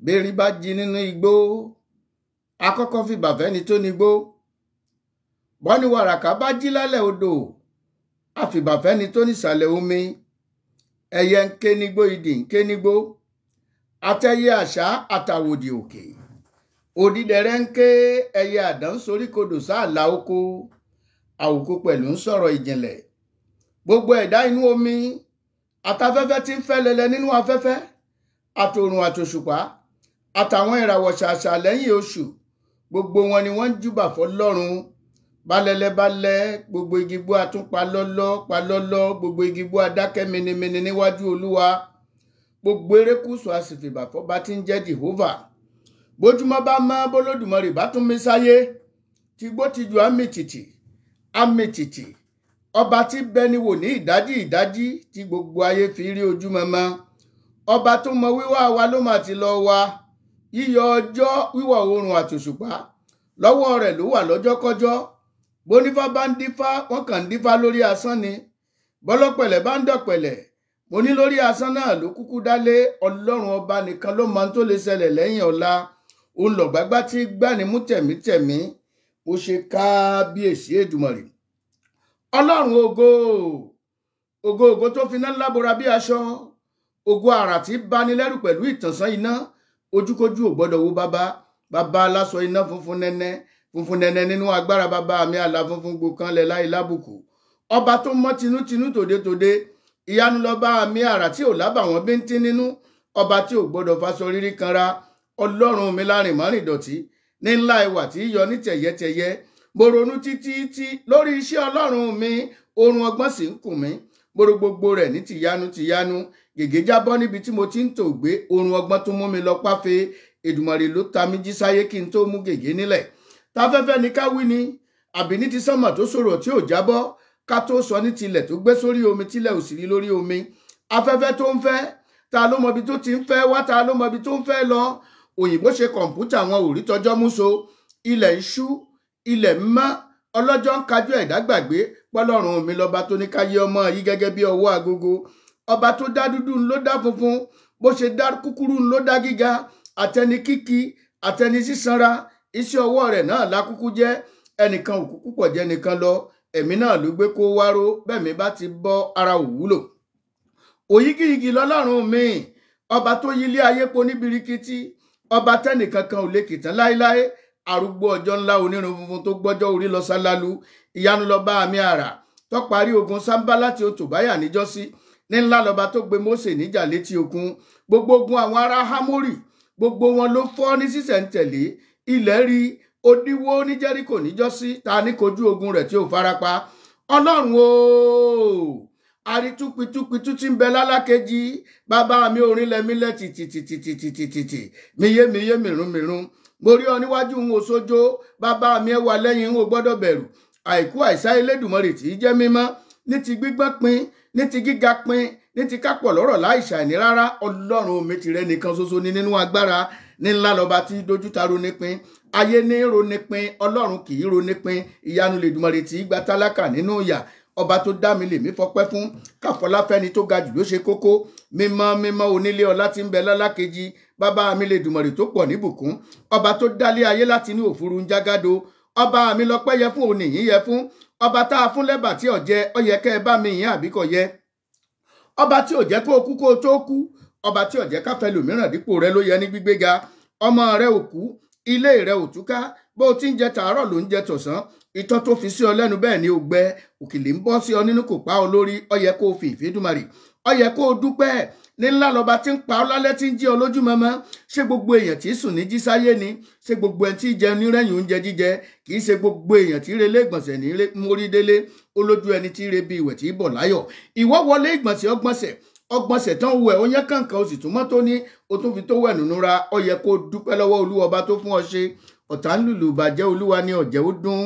bérin bá jí nínú igbó àkọ́kọ́ fìbà fẹ́ni tó nígbó bọ́ni wàràkà bá jí lálẹ́ odò àfìbà fẹ́ni tó nísàlẹ̀ omi ẹyẹ ń ké nígbó idì ń ké nígbó àtẹyẹ àṣá àtàwòdì òkè òdìdẹrẹ́ ń ké ẹyẹ àdán soríkodò sáàlà oko àwòkó pẹ̀lú ń sọ̀rọ̀ ìjìnlẹ̀ gbogbo ẹ̀dá inú omi àtafẹ́fẹ́ tí ń fẹ́ lẹ́lẹ́ nínú afẹ́fẹ́ àtòrùn àtòṣùpá àtàwọn ìràwọ̀ ṣàṣà lẹ́yìn oṣù gbogbo wọn ni wọ́n ń júbà fọ́lọ́run balẹ̀lẹ̀ balẹ̀ gbogbo igi gbó àtúnpa lọ́lọ́ pa lọ́lọ́ gbogbo igi gbó adákẹ́ minimini níwájú olúwa gbogbo erékùṣù àsìfìbà fọ́ba tí ń jẹ́ jehova bójúmọ́ bá mọ́ bólódùmarè bá tún mí sáyé tìgbó tìjú àmìtìtì ọba tí bẹni wò ní ìdájí tí gbogbo ayé fi rí ojú mọ́mọ́ ọba tó mọ wíwá wa ló mà ti lọ wa yíyọ ọjọ́ wíwọ̀ oòrùn àtòṣùpá lọ́wọ́ rẹ̀ ló wà lọ́jọ́kọ́jọ́ bónífá bá ń dífá wọn kàn ń dífá lórí asán ni bọ́lọ́pẹ̀lẹ̀ bá ń dọ̀pẹ̀lẹ̀ mo ní lórí asán náà ló kúkú dálé ọlọ́run ọba nìkan ló mọ tó lè ṣẹlẹ̀ lẹ́yìn ọ̀la òun lọ̀gbágbá tí gbani mú tẹ̀mítẹ̀mí ó ṣe kábíyèsí èdùmàrè ọlọ́run ògo tó fi iná lábora bí aṣọ ògo àrà tí bani lẹ́rù pẹ̀lú ìtànsán iná ojúkójú ò gbọ́dọ̀ wo bàbá aláṣọ iná funfun nẹ́nẹ́ nínú agbára bàbá mi àlà funfun gbòkanlẹ̀ láì lábùkù ọba tó mọ́ tinútinú tòde ìyanu lọ́ba mi àrà tí ò lábàwọ́n bíntín nínú ọba tí ò gbọ́dọ̀ faṣọ rírí kanra ọlọ́run mi lárin márìn dọ̀tí ní ńlá ẹwà tí yọ ní tẹ̀yẹ́tẹ̀yẹ́ mo ronú títí lórí iṣẹ́ ọlọ́run mi oorun ọgbọ́n sì ń kùn mí mo ro gbogbo rẹ̀ ní tìyanu gègé jábọ́ níbi tí mo ti ń tò gbé oorun ọgbọ́n tó mú mi lọ páfe Èdùmàrè ló ta mí jí sáyé kí n tó mú gègé nílẹ̀ táfẹ́fẹ́ ní ká wí ni àbí ní ti sánmà tó sọ̀rọ̀ tí ò jábọ́ ká tó sọ ní tilẹ̀ tó gbé sórí omi tílẹ̀ ò sì rí lórí omi afẹ́fẹ́ tó ń fẹ́ ta ló mọbi tó ti ń fẹ́ wá ta ló mọbi tó ń fẹ́ lọ òyìnbó ṣe kọ̀ǹpútà wọn ò rí tọjọ́ múso ilẹ̀ ń ṣú ilẹ̀ ń mọ́ ọlọ́jọ́ ń kájú ẹ̀dá gbàgbé pọ́lọ́run mi lọ́ba tó ní káyé ọmọ yìí gẹ́gẹ́ bí ọwọ́ agogo ọba tó dá dúdú ló dá funfun bó ṣe dá kúkúrú ló dá gíga àtẹni kíkí àtẹni sísanra iṣẹ́ ọwọ́ rẹ̀ náà lákúkú jẹ́ ẹnìkan òkúkú pọ̀ jẹ́ nìkan lọ ẹ̀mí náà ló gbé kó wáró bẹ́ẹ̀ mi bá ti bọ́ ara òwúlò òyígíyigì lọ́lọ́run mi ọba tó yílé ayé po ní birikiti ọba tẹ́nìkankan ò lè kìtàn láéláé arúgbó ọjọ́ ńlá onírun funfun tó gbọ́jọ́ orí lọ sálálú ìyanu lọ́ba àmì àrà tó parí ogun sámbá láti Òtòbáyà níjọ́sí ní ńlá lọ́ba tó gbé Mósè níjà létí òkun gbogbo ogun àwọn ará Hámórì gbogbo wọn ló fọ́ ní sísẹ̀ntẹ̀lé ilẹ̀ rí odíwó ní Jẹ́ríkò níjọ́sí ta ní kojú ogun rẹ̀ tí ò farapa ọlọ́run àrítúpitúpitú tí ń bẹ lálákejì bàbá mi orinlẹ̀mílẹ̀ tìtìtìtìtìtìtì miyé mìrúnmìrún mo rí ọ níwájú ń òṣojo bàbá mi ẹ wà lẹ́yìn ń ò gbọ́dọ̀ bẹ̀rù àìkú àìsá Elédùmarè tí í jẹ́ mímọ́ ní ti gbígbọ́n pin ní ti gíga pin ní ti kápọ̀ lọ́rọ̀ láì ṣàìní rárá ọlọ́run mi tìrẹ nìkan ṣoṣo ni nínú agbára ní ńlá lọ́ba tí dójúta ronípin ayé ní ronípin ọlọ́run kì í ronípin ìyanu lèdùmarè tí í gba tálákà nínú ìyà ọba tó dá mi lèmi fọpẹ́ fún káfọláfẹ́ni tó ga jù ló ṣe kókó mímọ́ onílé ọlá tí ń bẹ lálákejì bàbá mi lèdùmarè tó pọ̀ níbùkún ọba tó dálé ayé láti ní òfurú ń jágádó ọba mi lọ́pẹ́ yẹ fún òní yín yẹ fún ọba tá a fún lẹ́bà tí ọ̀jẹ́ ó yẹ kẹ́ ẹ bá mi yín àbí kò yẹ ọba tí ò jẹ́ kó o kú kó o tó kú ọba tí ò jẹ́ káfẹ́ lòmíràn dípò rẹ ló yẹ ní gbígbéga ọmọ rẹ ò kú ilé rẹ ò túká bó o ti ń jẹ tàárọ̀ ló ń jẹ tọ̀sán ìtọ́ tó fi sí ọ lẹ́nu bẹ́ẹ̀ ni ó gbẹ òkèlè ń bọ́ sí ọ nínú kò pa ọ lórí ó yẹ kó o fi ìfẹ́dùmarè ó yẹ kó o dúpẹ́ ní ńlá lọ́ba tí ń pa ọ lálẹ́ tí ń jí ọ lójú mọ́mọ́ ṣé gbogbo èèyàn tí sùn ní jí sáyé ni ṣé gbogbo ẹni tí jẹun nírẹ̀yìn oúnjẹ jíjẹ kì í ṣe gbogbo èèyàn tí relé ìgbọ̀nsẹ̀ ní mórí délé olójú ẹni tí re bí ìwẹ̀ tí bọ̀ láyọ̀ ìwọ wọlé ìgbọ̀nsẹ̀ ọgbọ̀nsẹ̀ tán wẹ̀ ó yẹn kàǹkà ó sì tún mọ́ tó ní o tún fi tó wẹ̀ nínú ra ó yẹ kó o dúpẹ́ lọ́wọ́ olúwa ọba tó fún ọ ṣe ọ̀tá ń lùlù bàjẹ́ olúwa ní ọ̀jẹ̀ ó dún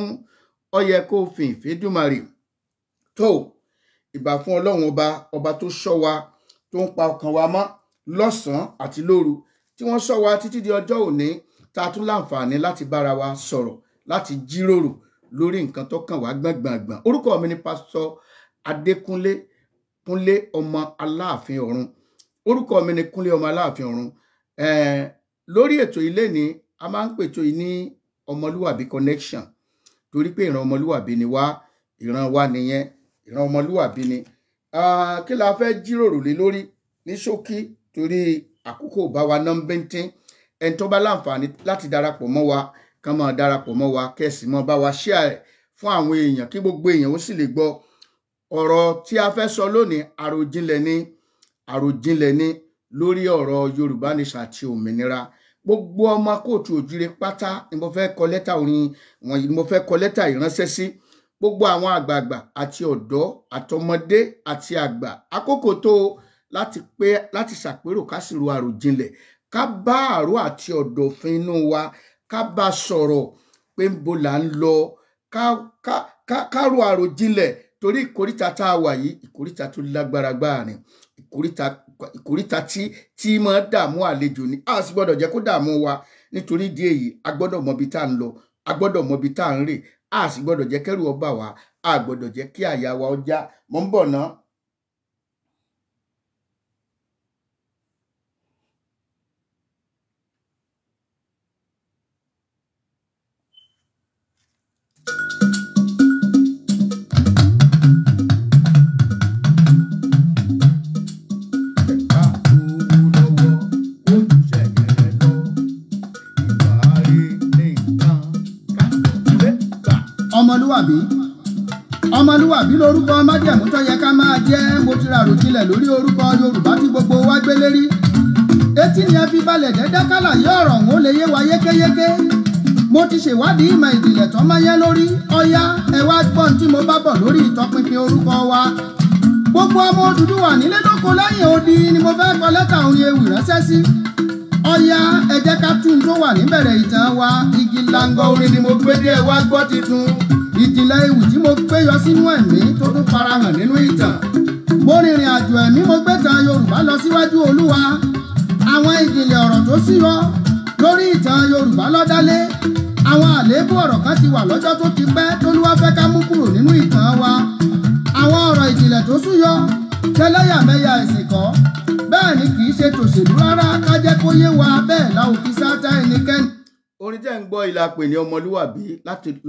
ó yẹ kó o fi ìfẹ́dùmarè tó ìbà fún ọlọ́run ọba tó ṣọ́ wa tó ń pa ọkàn wa mọ́ lọ́sàn-án àti lóru tí wọ́n ṣọ́ wa títí di ọjọ́ òní tá a tún láǹfààní láti bára wa sọ̀rọ̀ láti jíròrò lórí nǹkan tó kàn wá gbọ̀ngbọ̀ngbọ̀n orúkọ mi ni pásítọ̀ Adékúnlé ọmọ Aláàfin Ọ̀run orúkọ mi ni Kúnlé ọmọ Aláàfin Ọ̀run lórí ètò ilé ní a máa ń pètò ní ọmọlúwàbí connection torí pé ìran ọmọlúwàbí ni wá, ìran wa nìyẹn, ìran ọmọlúwàbí ni. Kí la fẹ́ jíròrò lé lórí ní ṣókí torí àkókò bá wa ná ń bíntín. Ẹni tó bá láǹfààní láti darapọ̀ mọ́ wa kàn máa darapọ̀ mọ́ wa, kẹ́sì mọ́ bá wa share fún àwọn èèyàn kí gbogbo èèyàn ó sì lè gbọ́. Ọ̀rọ̀ tí a fẹ́ sọ lónìí àròjinlẹ̀ ni lórí ọ̀rọ̀ Yorùbá Nation àti òmìnira. Gbogbo ọmọ kóòtù òjìrè pátá ni mo fẹ́ kọ lẹ́tà orin wọ̀nyí, ni mo fẹ́ kọ lẹ́tà ìránṣẹ́ sí. Gbogbo àwọn àgbààgbà àti ọ̀dọ́ àtọmọdé àti àgbà, àkókò tó láti ṣàpérò ká sì ro àròjinlẹ̀, ká bá àrò àti ọ̀dọ̀fin inú wa ká bá sọ̀rọ̀ pé níbo là ń lọ, ká ro àròjinlẹ̀ torí ìkóríta tá a wà yìí ìkóríta tó lágbára gbáà ni, ìkóríta tí máa dààmú àlejò ni. A sì gbọ́dọ̀ jẹ́ kó dààmú wa nítorí ìdí èyí a gbọ́dọ̀ mọ ibi tá à ń lọ, a gbọ́dọ̀ mọ ibi tá à ń rè, a sì gbọ́dọ̀ jẹ́ kẹ́rù ó bà wá, a gbọ́dọ̀ jẹ́ kí àyà wa ó já. Mo ń bọ̀ ná. Ọmọlúwàbí lórúkọ májẹ̀mú tó yẹ ká máa jẹ́. Mo ti ra àròjinlẹ̀ lórí orúkọ Yorùbá tí gbogbo wa gbé lérí. Etí ni ẹ fi balẹ̀ dẹ́dẹ́ kálà yí ọ̀rọ̀ òun ó lè yé wa yékéyéké. Mo ti ṣèwádìí ìmọ̀ ìjìnlẹ̀ tó máa yẹ lórí. Ọ̀yá ẹ wá gbọ́n tí mo bá bọ̀ lórí ìtọpinpin orúkọ wa. Gbogbo ọmọ Odùduwà nílé lóko lẹ́yìn odi ni mo fẹ́ kọ lẹ́tà orin ewì ránṣẹ́ sí. Ọ̀yá ẹ jẹ́ ká tún tó wà níbẹ̀rẹ̀ ìtàn wa. Igi lango orin ni mo gbé dé ẹ wá gbọ́ titun. Ìjìnlẹ̀ ewì tí mo gbé yọ sínú ẹ̀mí tó tún farahàn nínú ìtàn. Mo rìnrìn àjò ẹ̀mí, mo gbé tan Yorùbá lọ síwájú Olúwa. Àwọn ìjìnlẹ̀ ọ̀rọ̀ tó síyọ lórí ìtàn Yorùbá lọ́dálé. Àwọn àléébù ọ̀rọ̀ kan ti wà lọ́jọ́ tó ti pẹ́ t'Olúwa fẹ́ ká mú kúrò nínú ìtàn wa. Àwọn ọ̀rọ̀ ìjìnlẹ̀ tó súyọ tẹ́lẹ̀yàmẹ̀yà ẹ̀sìn kọ́, bẹ́ẹ̀ ni kì í ṣe tòṣèlú rárá. Ká jẹ́ kó yé wa bẹ́ẹ̀ la ò fi sáátá ẹnikẹ́ni. Orin tẹ́ ń gbọ́ ìlà pè ní ọmọlúwàbí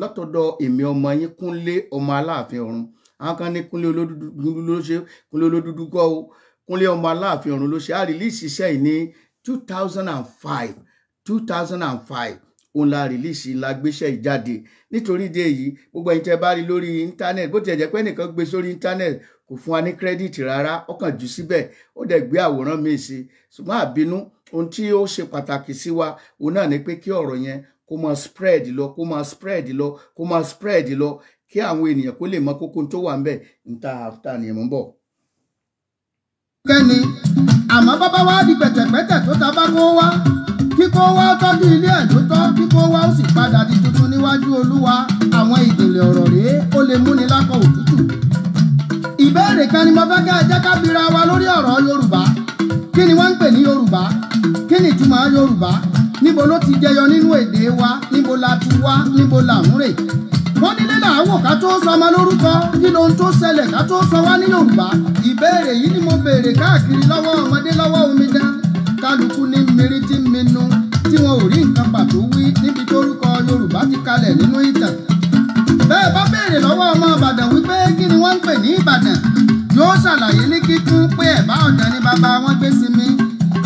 látọ̀dọ̀ èmi ọmọ yín Kúnlé ọmọ Aláàfin Ọ̀run. Àwọn kan ní Kúnlé Olódùdú ló ṣe, Kúnlé Olódùdú kọ́ o, Kúnlé ọmọ Aláàfin Ọ̀run ló ṣe. A rìlíìsì iṣẹ́ yìí ní 2005 òun la rìlíìsì la gbéṣẹ́ ìjáde. Nítorí ìdí èyí gbogbo ẹ̀yin tẹ́ bá rí lórí íńtánẹ́ẹ̀tì, bó ti jẹ́ pé nìkan gbé sórí íńtánẹ́ẹ̀tì kò fún wa ní kírẹ́dìtì rárá, ó kàn jù síbẹ̀, ó dẹ̀ gbé àwòrán mi sí. Ṣùgbọ́n àbínú ohun tí ó ṣe pàtàkì sí wa òun náà ni pé kí ọ̀rọ̀ yẹn kó máa spread lọ kí àwọn ènìyàn kó lè mọ kókó tó wà ńbẹ̀. Níta ni mo ń bọ̀. Kẹ́ni àmọ́ bàbá wa di pẹ̀tẹ̀pẹ̀tẹ̀ tó ta bá kó wá, kíkó wá tọ́jú ilé ẹ̀ ló tọ́, kíkó wá ó sì padà di tuntun níwájú Olúwa. Àwọn ìjìnlẹ̀ ọ̀rọ̀ rèé ó lè múni lákọ̀ òtútù. Ìbéèrè kan ni mo fẹ́ ká ẹ jẹ́ ká bira wa lórí ọ̀rọ̀ Yorùbá. Kí ni wọ́n ń pè ní Yorùbá? Kí ni ìtumọ̀ Yorùbá? Níbo ló ti jẹyọ nínú èdè wa? Níbo la ti wá? Níbo la ń rè? Wọ́n nílé làwọ̀ ká tó sọ ọmọ lórúkọ. Kí lohun tó ṣẹlẹ̀ ká tó sọ wá ní Yorùbá? Ìbéèrè yìí ni mo béèrè káàkiri lọ́wọ́ ọmọdé lọ́wọ́ omidan. Kálukú ní mírí tí ń minú tí wọn ò rí nǹkan pàtó wí níbi tórúkọ Yorùbá ti kalẹ̀ nínú ìtàn. Bẹ́ẹ̀ bá béèrè lọ́wọ́ ọmọ Ìbàdàn wípé kí ni wọ́n ń pè ní Ìbàdàn, yóò ṣàlàyé ní kíkún pé Ẹ̀bá Ọ̀dàn ni bàbá wọn gbé sinmi.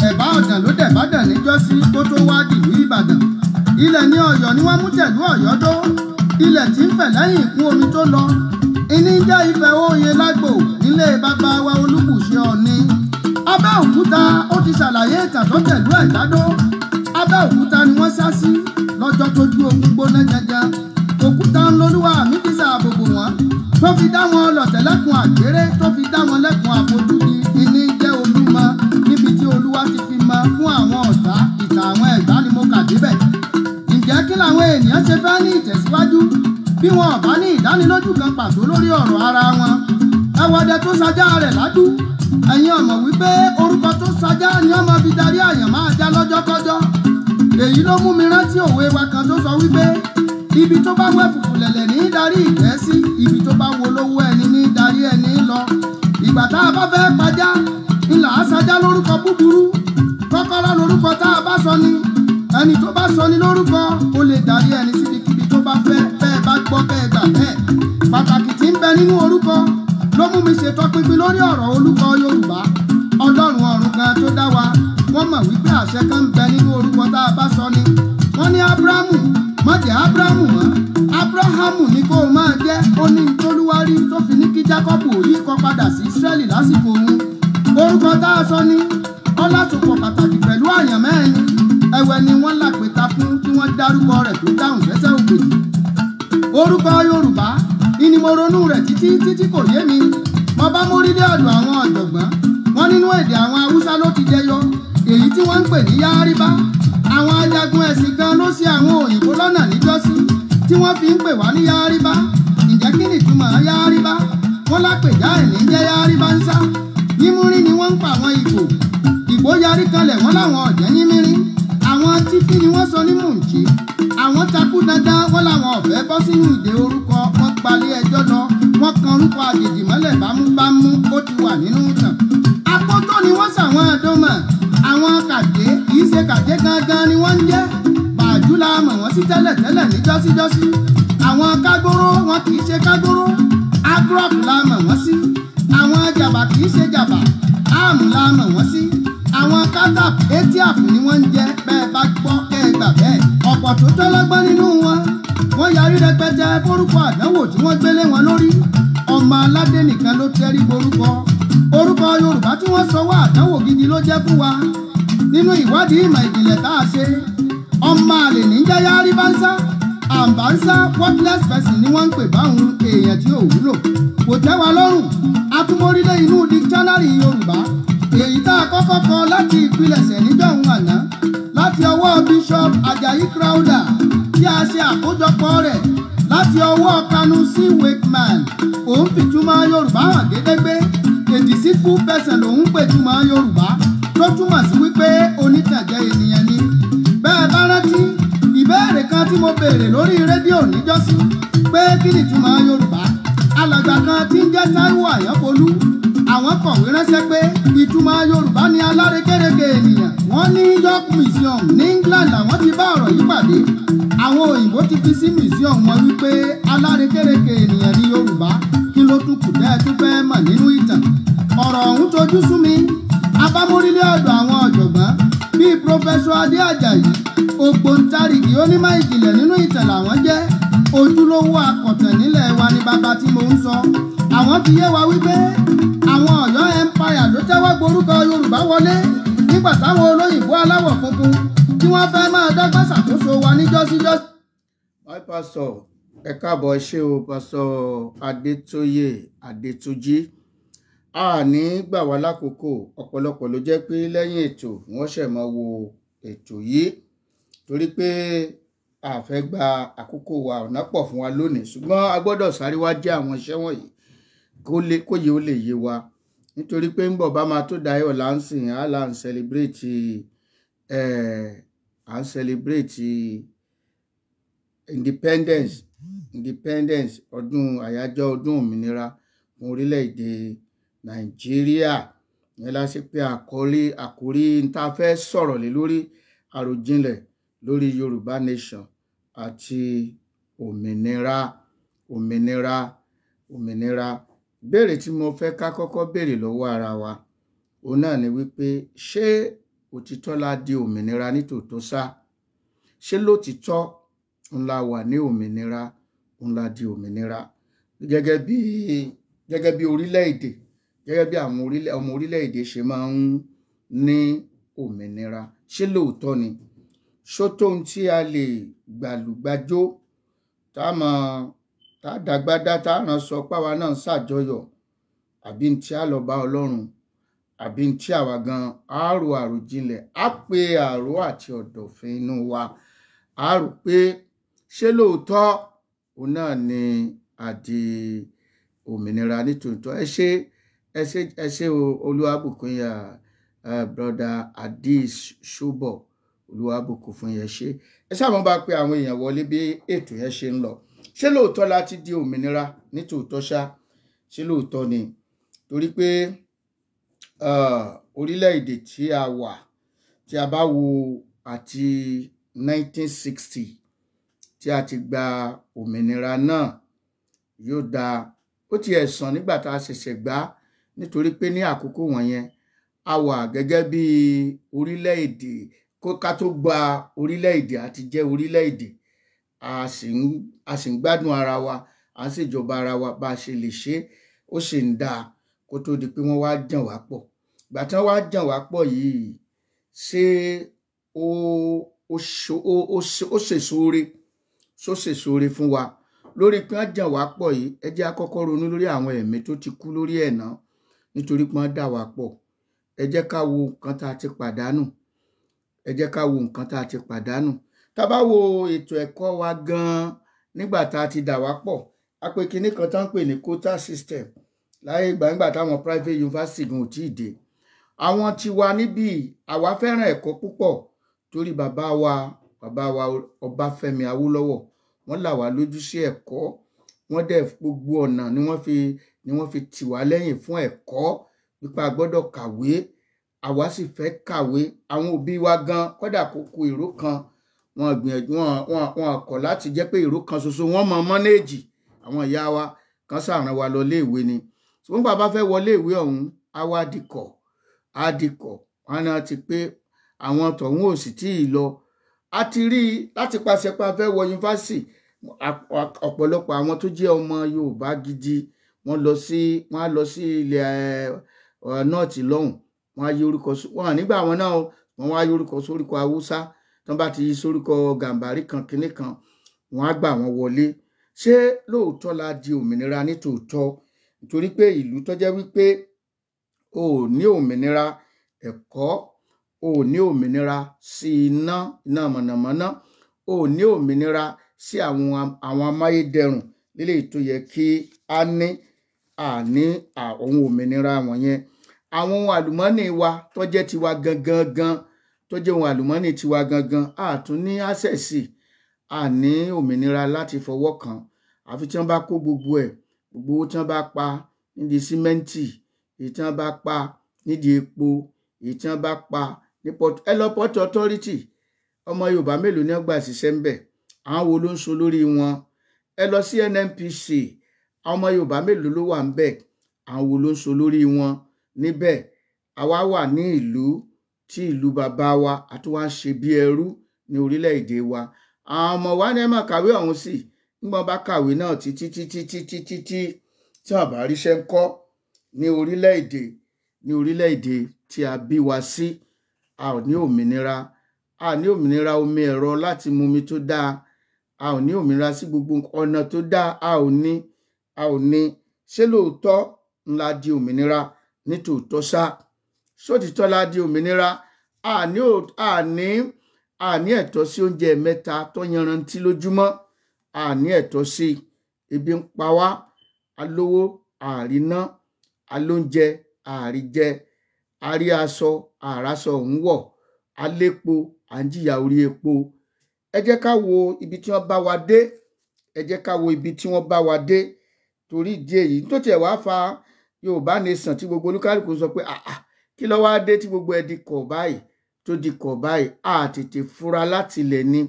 Ẹ̀bá Ọ̀dàn ló dẹ̀ bàdàn níjọ́sí kó tó wá dìlú Ìbàdàn. Ilẹ̀ ní Ọ̀yọ́ ni wọ́n mú tẹ̀lú Ọ̀yọ́ dó. Ilẹ̀ tí ń fẹ̀ lẹ́yìn ìkún omi tó lọ. Ìní jẹ́ Ifẹ̀ Oyè Lágbò nílé bàbá wa Olúbùṣe Ọ̀ọ̀ni. Abẹ́òkúta ó ti ṣàlàyé ìtàn tó tẹ̀lú Ẹ̀gbádó. Abẹ́òkúta ni wọ́n sá sí lọ́jọ́ tójú ogun gbóná janjan. Òkúta ńlọlúwa mi fi ṣàbòbò wọn, tó fi dá wọn lọ̀tẹ̀lẹ́kùn àgbèrè, tó fi dá wọn lẹ́kùn àfojúdi. Ìní jẹ́ Olúmọ níbi tí Olúwa ti fi mọ fún àwọn ọ̀tá. Ìtàn àwọn Ẹ̀gbá ni mo kà débẹ̀. Ǹjẹ́ kí làwọn ènìyàn ṣe fẹ́ ní ìtẹ̀síwájú bí wọn ò bá ní ìdánilójú kan pàtó lórí ọ̀rọ̀ ara wọn? Ẹwọ́dẹ tó sajá rẹ̀ ládú. Ẹ̀yin ọ̀mọ̀ wípé orúkọ tó sajá ni ọmọ fi darí àyàn máa já lọ́jọ́kọ́jọ́. Èyí ló mú mi rántí òwe wa kan tó sọ wípé ibi tó bá wẹ̀ fùfù lẹ̀lẹ̀ ní darí ìgbẹ́ sí, ibi tó bá wo lówó ẹni ní darí ẹni lọ. Ìgbà tá a bá fẹ́ pajá ńlá sajá lórúkọ búburú. Kọ́kọ́rọ́ lórúkọ tá a bá sọ ni. ẹni tó bá sọ ní lórúkọ ó lè darí ẹni síbikíbi tó bá fẹ́ bẹ́ẹ̀ bá gbọ́ bẹ́ẹ̀ gbà bẹ́ẹ̀. Pàtàkì tí ń bẹ nínú orúkọ ló mú mi ṣètọpinpin lórí ọ̀rọ̀ orúkọ Yorùbá. Ọlọ́run ọ̀run kan tó dá wa wọ́n mọ̀ wípé àṣẹ kan ń bẹ nínú orúkọ tá a bá sọ ni. Wọ́n ní Ábúráhámù má jẹ́ Ábúráhámù mọ́, Ábúráhámù ni kó o máa jẹ́. Ó ní tolúwarí tó fi ní kí Jákọ́bù yí kọ padà sí Ísírẹ́lì lásìkò òun. Orúkọ tá a sọ ní ọlásopọ̀ pàtàkì pẹ̀lú àyànmọ́ ẹni. Ẹ̀wẹ̀ ni wọ́n làpẹta fún kí wọ́n dárúkọ rẹ̀ tó dáhùn sẹ́sẹ́ ògbèjì. Orúkọ Yorùbá ìní mo ronú rẹ̀ títí kò yé mi. Mo bá mórí dé ọ̀dọ̀ àwọn ọ̀jọ̀gbọ́n. Wọ́n nínú èdè àwọn Haúsá ló ti jẹyọ, èyí tí wọ́n ń pè ní Yáríbá. Àwọn ajagun ẹ̀sìn kan ló ṣì àwọn òyìnbó lọ́nà níjọ́sí tí wọ́n fi ń pè wá ní Yáríbá. Ǹjẹ́ kí ni ìtumọ̀ Yáríbá? Wọ́n lápèjá ẹ̀ ní jẹ́ Yáríbá ń sá. Yímúrí ni wọ́n ń pa àwọn Ìgbò yarí kanlẹ̀ wọ́n láwọn ọ̀jẹ́ yímírí. Àwọn tífí ni wọ́n sọ ní Mùǹchí. Àwọn takú dandan wọ́n láwọn ọ̀fẹ́ bọ́ sínú ìdè orúkọ. Wọ́n gbalé ẹjọ́ lọ, wọ́n kan orúkọ àjèjì mọ́lẹ̀ bámúbámú, ó ti wà nínú ìtàn. Akótó ni wọ́n sàwọn ẹ̀dọ́mọ̀. Àwọn kàdé kì í ṣe kàdé gangan ni wọ́n ń jẹ́. Bàjú la mọ̀ wọ́n sí tẹ́lẹ̀tẹ́lẹ̀ ní jọ́síjọ́sí. Àwọn kágóró wọn kì í ṣe kágóró. Agrọ́p la mọ̀ wọ́n sí. Àwọn jàbà kì í ṣe jàbà. Áàmù la mọ̀ wọ́n sí. Àwọn kátàp etí àfù ni wọ́n ń jẹ́. Bẹ́ẹ̀ bá gbọ́ kẹ́ ẹ gbà bẹ́ẹ̀. Ọ̀pọ̀ tó tọ́lọ́gbọ́n nínú wọn. Wọ́n yarí rẹpẹtẹ forúkọ àdánwò tí wọ́n gbélé wọn lórí. Ọmọ aládé nìkan ló tẹrí borúkọ. Orúkọ Yorùbá tí wọ́n sọ wá àdánwò gidi ló jẹ́ fún wa. Nínú ìwádìí ìmọ̀ ìjìnlẹ̀ tá a ṣe, ọmọ àlè ní jẹ́ Yáríbá ń sá. Àǹbá ń sá worthless person ni wọ́n ń pè báwọn èèyàn tí ò wúlò. Kò tẹ́ wa lọ́rùn. Atúmọ̀rílẹ̀ inú dictionary Yorùbá. Èyí tá a kọ́kọ́ kọ láti ìpilẹ̀ṣẹ̀ níjọ́hun àná. Láti ọwọ́ Bishop Ajayi Crowther tí a ṣe àkójọpọ̀ rẹ̀ láti ọwọ́ Kanu C. Wakeman. Òun fìtumọ̀ Yorùbá hàn gédégbé. A deceitful person lòun pètumọ̀ Yorùbá tó túmọ̀ sí wípé onítànjẹ ènìyàn ni. Bẹ́ẹ̀ bá rántí ìbéèrè kan tí mo béèrè lórí rédíò níjọ́sí pé kí ni ìtumọ̀ Yorùbá. Alàgbà kan tí ń jẹ́ Táíwò Àyànfolú àwọn kọ̀wé ránṣẹ́ pé ìtumọ̀ Yorùbá ni alárékérekè ènìyàn. Wọ́n ní York Museum ní England làwọn ti bá ọ̀rọ̀ yìí pàdé. Àwọn òyìnbó ti fi sí museum wọn wípé alárékérekè ènìyàn ní Yorùbá. Kí ló tún kù tẹ́ ẹ tún fẹ́ mọ̀ nínú ìtàn? Ọ̀rọ̀ ọ̀hún tojú sú mi. Abámórílẹ̀ ọ̀dọ̀ àwọn ọ̀jọ̀gbọ́n bíi Pòfẹ́sọ̀ Adé Àjàyí, ògbóǹtarìgì onímọ̀ ìjìnlẹ̀ nínú ìtàn làwọn jẹ́. Ojúlówó akọ̀tàn nílẹ̀ wa ni bàbá tí mo ń sọ. Àwọn ti yé wa wípé àwọn Ọ̀yọ́ empire ló tẹ́wọ́ gborúkọ Yorùbá wọlé nígbà táwọn olóyìnbó aláwọ̀ funfun tí wọ́n fẹ́ máa dọ́gbọ́n ṣàkóso wa níjọ́síjọ́sí. My pastor, ẹ káàbọ̀ ẹ ṣé o, Pastor Adétóyè Adétúnjí. A ní gbà wá lákòókò, ọ̀pọ̀lọpọ̀ ló jẹ́ pé lẹ́yìn ètò wọ́n ṣẹ̀ máa wo ètò yìí torí pé a fẹ́ gba àkókò wa ọ̀nà pọ̀ fún wa lónìí, ṣùgbọ́n a gbọ́dọ̀ sáré wá jẹ́ àwọn iṣẹ́ wọ̀nyí kóyè ó lè yé wa nítorí pé ń bọ̀ bá máa tó dayọ̀ láǹsìn á là ń celebrate independence ọdún àyájọ́ ọdún òmìnira fún orílẹ̀-èdè Nàìjíríà. Yẹn la ṣe pé àkórí tá a fẹ́ sọ̀rọ̀ lé lórí àròjinlẹ̀ lórí Yorùbá Nation àti òmìnira. Béèrè tí mo fẹ́ ká kọ́kọ́ béèrè lọ́wọ́ ara wa òun náà ni wípé ṣé òtítọ́ la di òmìnira nítòótọ́ sá? Ṣé lótìtọ́ ńlá wà ní òmìnira, ńlá di òmìnira gẹ́gẹ́ bí orílẹ̀-èdè, gẹ́gẹ́ bí àwọn ọmọ orílẹ̀-èdè ṣe máa ń ní òmìnira? Ṣé lóòótọ́ ni? Ṣó tóun tí a lè gbàlùgbàjó tá dàgbádá tá ràn sọ páwa náà ń ṣàjọyọ̀, àbí tí a lọ bá Ọlọ́run, àbí tí àwa gan àròjinlẹ̀ á pé àrò àti ọ̀dọ̀fin inú wa á rò pé ṣé lóòótọ́ òun náà ni àdì òmìnira nítòótọ́? ẹ ṣé Olúwabùkún yà brother Adis Ṣóbọ̀, Olúwabùkún fún yẹn ṣe. Ẹ sábà bá pé àwọn èèyàn wọlé bí ètò yẹn ṣe ń lọ. Ṣé lóòótọ́ láti di òmìnira nítòótọ́ ṣá? Ṣé lóòótọ́ ni? Torí pé orílẹ̀-èdè tí a wà, tí a bá wo àti 1960 tí a ti gba òmìnira náà. Yóò dáa ó ti ẹ̀sán nígbà tá a ṣẹ̀ṣẹ̀ gbà nítorí pé ní àkókò wọ̀nyẹn a wà gẹ́gẹ́ bí orílẹ̀-èdè ká tó gba orílẹ̀-èdè àti jẹ́ orílẹ̀-èdè a sì ń gbádùn ara wa à ń ṣèjọba ara wa bá a ṣe lè ṣe ó ṣe ń dáa kó tó di pé wọ́n wá jàn wá pọ̀. Ìgbà tí wọ́n wá jàn wá pọ̀ yìí ṣé ó ṣèṣore fún wa lórí pé wọ́n jàn wá pọ̀ yìí. Ẹ jẹ́ á kọ́kọ́ ronú lórí àwọn ẹ̀mí tó ti kú lórí ẹ̀ náà nítorí pé wọ́n dà wá pọ̀. Ẹ jẹ́ ká wo nǹkan tá a ti pàdánù. Ẹ jẹ́ ká wo nǹkan tá a ti pàdánù. Tá bá wo ètò ẹ̀kọ́ wa gan-an nígbà tá a ti dà wá pọ̀ a pè kinní kan tó ń pè ní quota system láyé ìgbà nígbà táwọn private university gan ò tíì dé. Àwọn tiwa níbí àwa fẹ́ràn ẹ̀kọ́ púpọ̀ torí bàbá wa Ọbáfẹ́mi Awólọ́wọ̀ wọ́n là wá lójú sí ẹ̀kọ́. Wọ́n dẹ̀ gbogbo ọ̀nà ni wọ́n fi tì wá lẹ́yìn fún ẹ̀kọ́ wípé a gbọ́dọ̀ kàwé. Àwa sì fẹ́ kàwé. Àwọn òbí wa gan kódà kó kù ìró kan wọn gbìyànjú wọn kọ̀ láti jẹ́ pé ìró kan ṣoṣo wọ́n mọ mọ́néèjì. Àwọn ìyá wa kan ṣàrán wa lọ léèwé ni. Ṣùgbọ́n bàbá fẹ́ wọlé ìwé ọ̀hún á wá dikọ̀ wọn náà ti pé àwọn tọ̀hún ò sì tí ì lọ. A ti rí láti pàṣẹ pé a fẹ́ wọ yunifásitì ọ̀pọ̀lọpọ̀ àwọn tó jẹ́ ọmọ Yorùbá gidi wọ́n á lọ sí ilẹ̀ nọ́ọ̀tì lọ́hùn. Wọ́n á yí orúkọ wọn nígbà wọn náà wọ́n wá yí orúkọ sórúkọ Haúsá tí wọ́n bá ti yí sórúkọ Gàmbàrí kan kinní kan wọ́n á gbà wọ́n wọlé. Ṣé lóòótọ́ la di òmìnira ní tòótọ́? Nítorí pé ìlú tó jẹ́ wípé o ò ní òmìnira ẹ̀kọ́, o ò ní òmìnira sí iná mọ̀nàmọ́ná, o ò ní òmìnira sí àwọn amáyédẹrùn lílé tó yẹ kí a ní àwọn òmìnira wọ̀nyẹn. Àwọn ohun àlùmọ́nì wa tó jẹ́ tiwa gangan tó jẹ́ ohun àlùmọ́nì tiwa gangan a tún ní àṣẹ̀sì a ní òmìnira láti fọwọ́ kàn àfi tí wọ́n bá kó gbogbo owó tí wọ́n bá pa nídìí símẹ́ǹtì, èyí tí wọ́n bá pa nídìí epo, èyí tí wọ́n bá pa ní Port Authority. Ọmọ Yorùbá mélòó ni wọ́n gbà síṣẹ́ ń bẹ̀? Àwọn wo ló ń so lórí wọn? Ẹ lọ sí NNPC, àwọn ọmọ Yorùbá mélòó ló wà ń bẹ̀? Àwọn wo ló ń so lórí wọn níbẹ̀? Àwa wà ní ìlú tí ìlú bàbá wa àti wá ń ṣe bí ẹrú ní orílẹ̀-èdè wa. Àwọn ọmọ wa ní ẹ máa kàwé ọ̀hún sí nígbà bá kàwé náà títí tí wọ́n bá ríṣẹ́ ń kọ́ ní orílẹ̀-èdè tí a bí wa sí. A ò ní òmìnira. A ò ní òmìnira omi ẹ̀rọ láti mu omi tó dáa. A ò ní òmìnira sí gbogbo ọ̀nà tó dáa. A ò ní. Ṣé lóòótọ́ ńlá di òmìnira ní tòótọ́ ṣá? Ṣótítọ́ la di òmìnira? A ní ẹ̀tọ́ sí oúnjẹ mẹ́ta tó yanrantí lójúmọ́. A ní ẹ̀tọ́ sí. Ebi ń pa wá. Alówó àríná, alóúnjẹ àríjẹ, arí aṣọ àràsọ ń wọ̀, alépo à ń jìyà orí epo. Ẹ jẹ́ ká wo ibi tí wọ́n bá wa dé. Ẹ jẹ́ ká wo ibi tí wọ́n bá wa dé. Torí ìdí èyí tó tiẹ̀ wá fa Yorùbá Nation tí gbogbo olúkálùkù sọ pé kí ló wá dé tí gbogbo ẹ̀ di kọ̀ báyìí tó di kọ̀ báyìí. A tètè fura láti ilẹ̀ ni.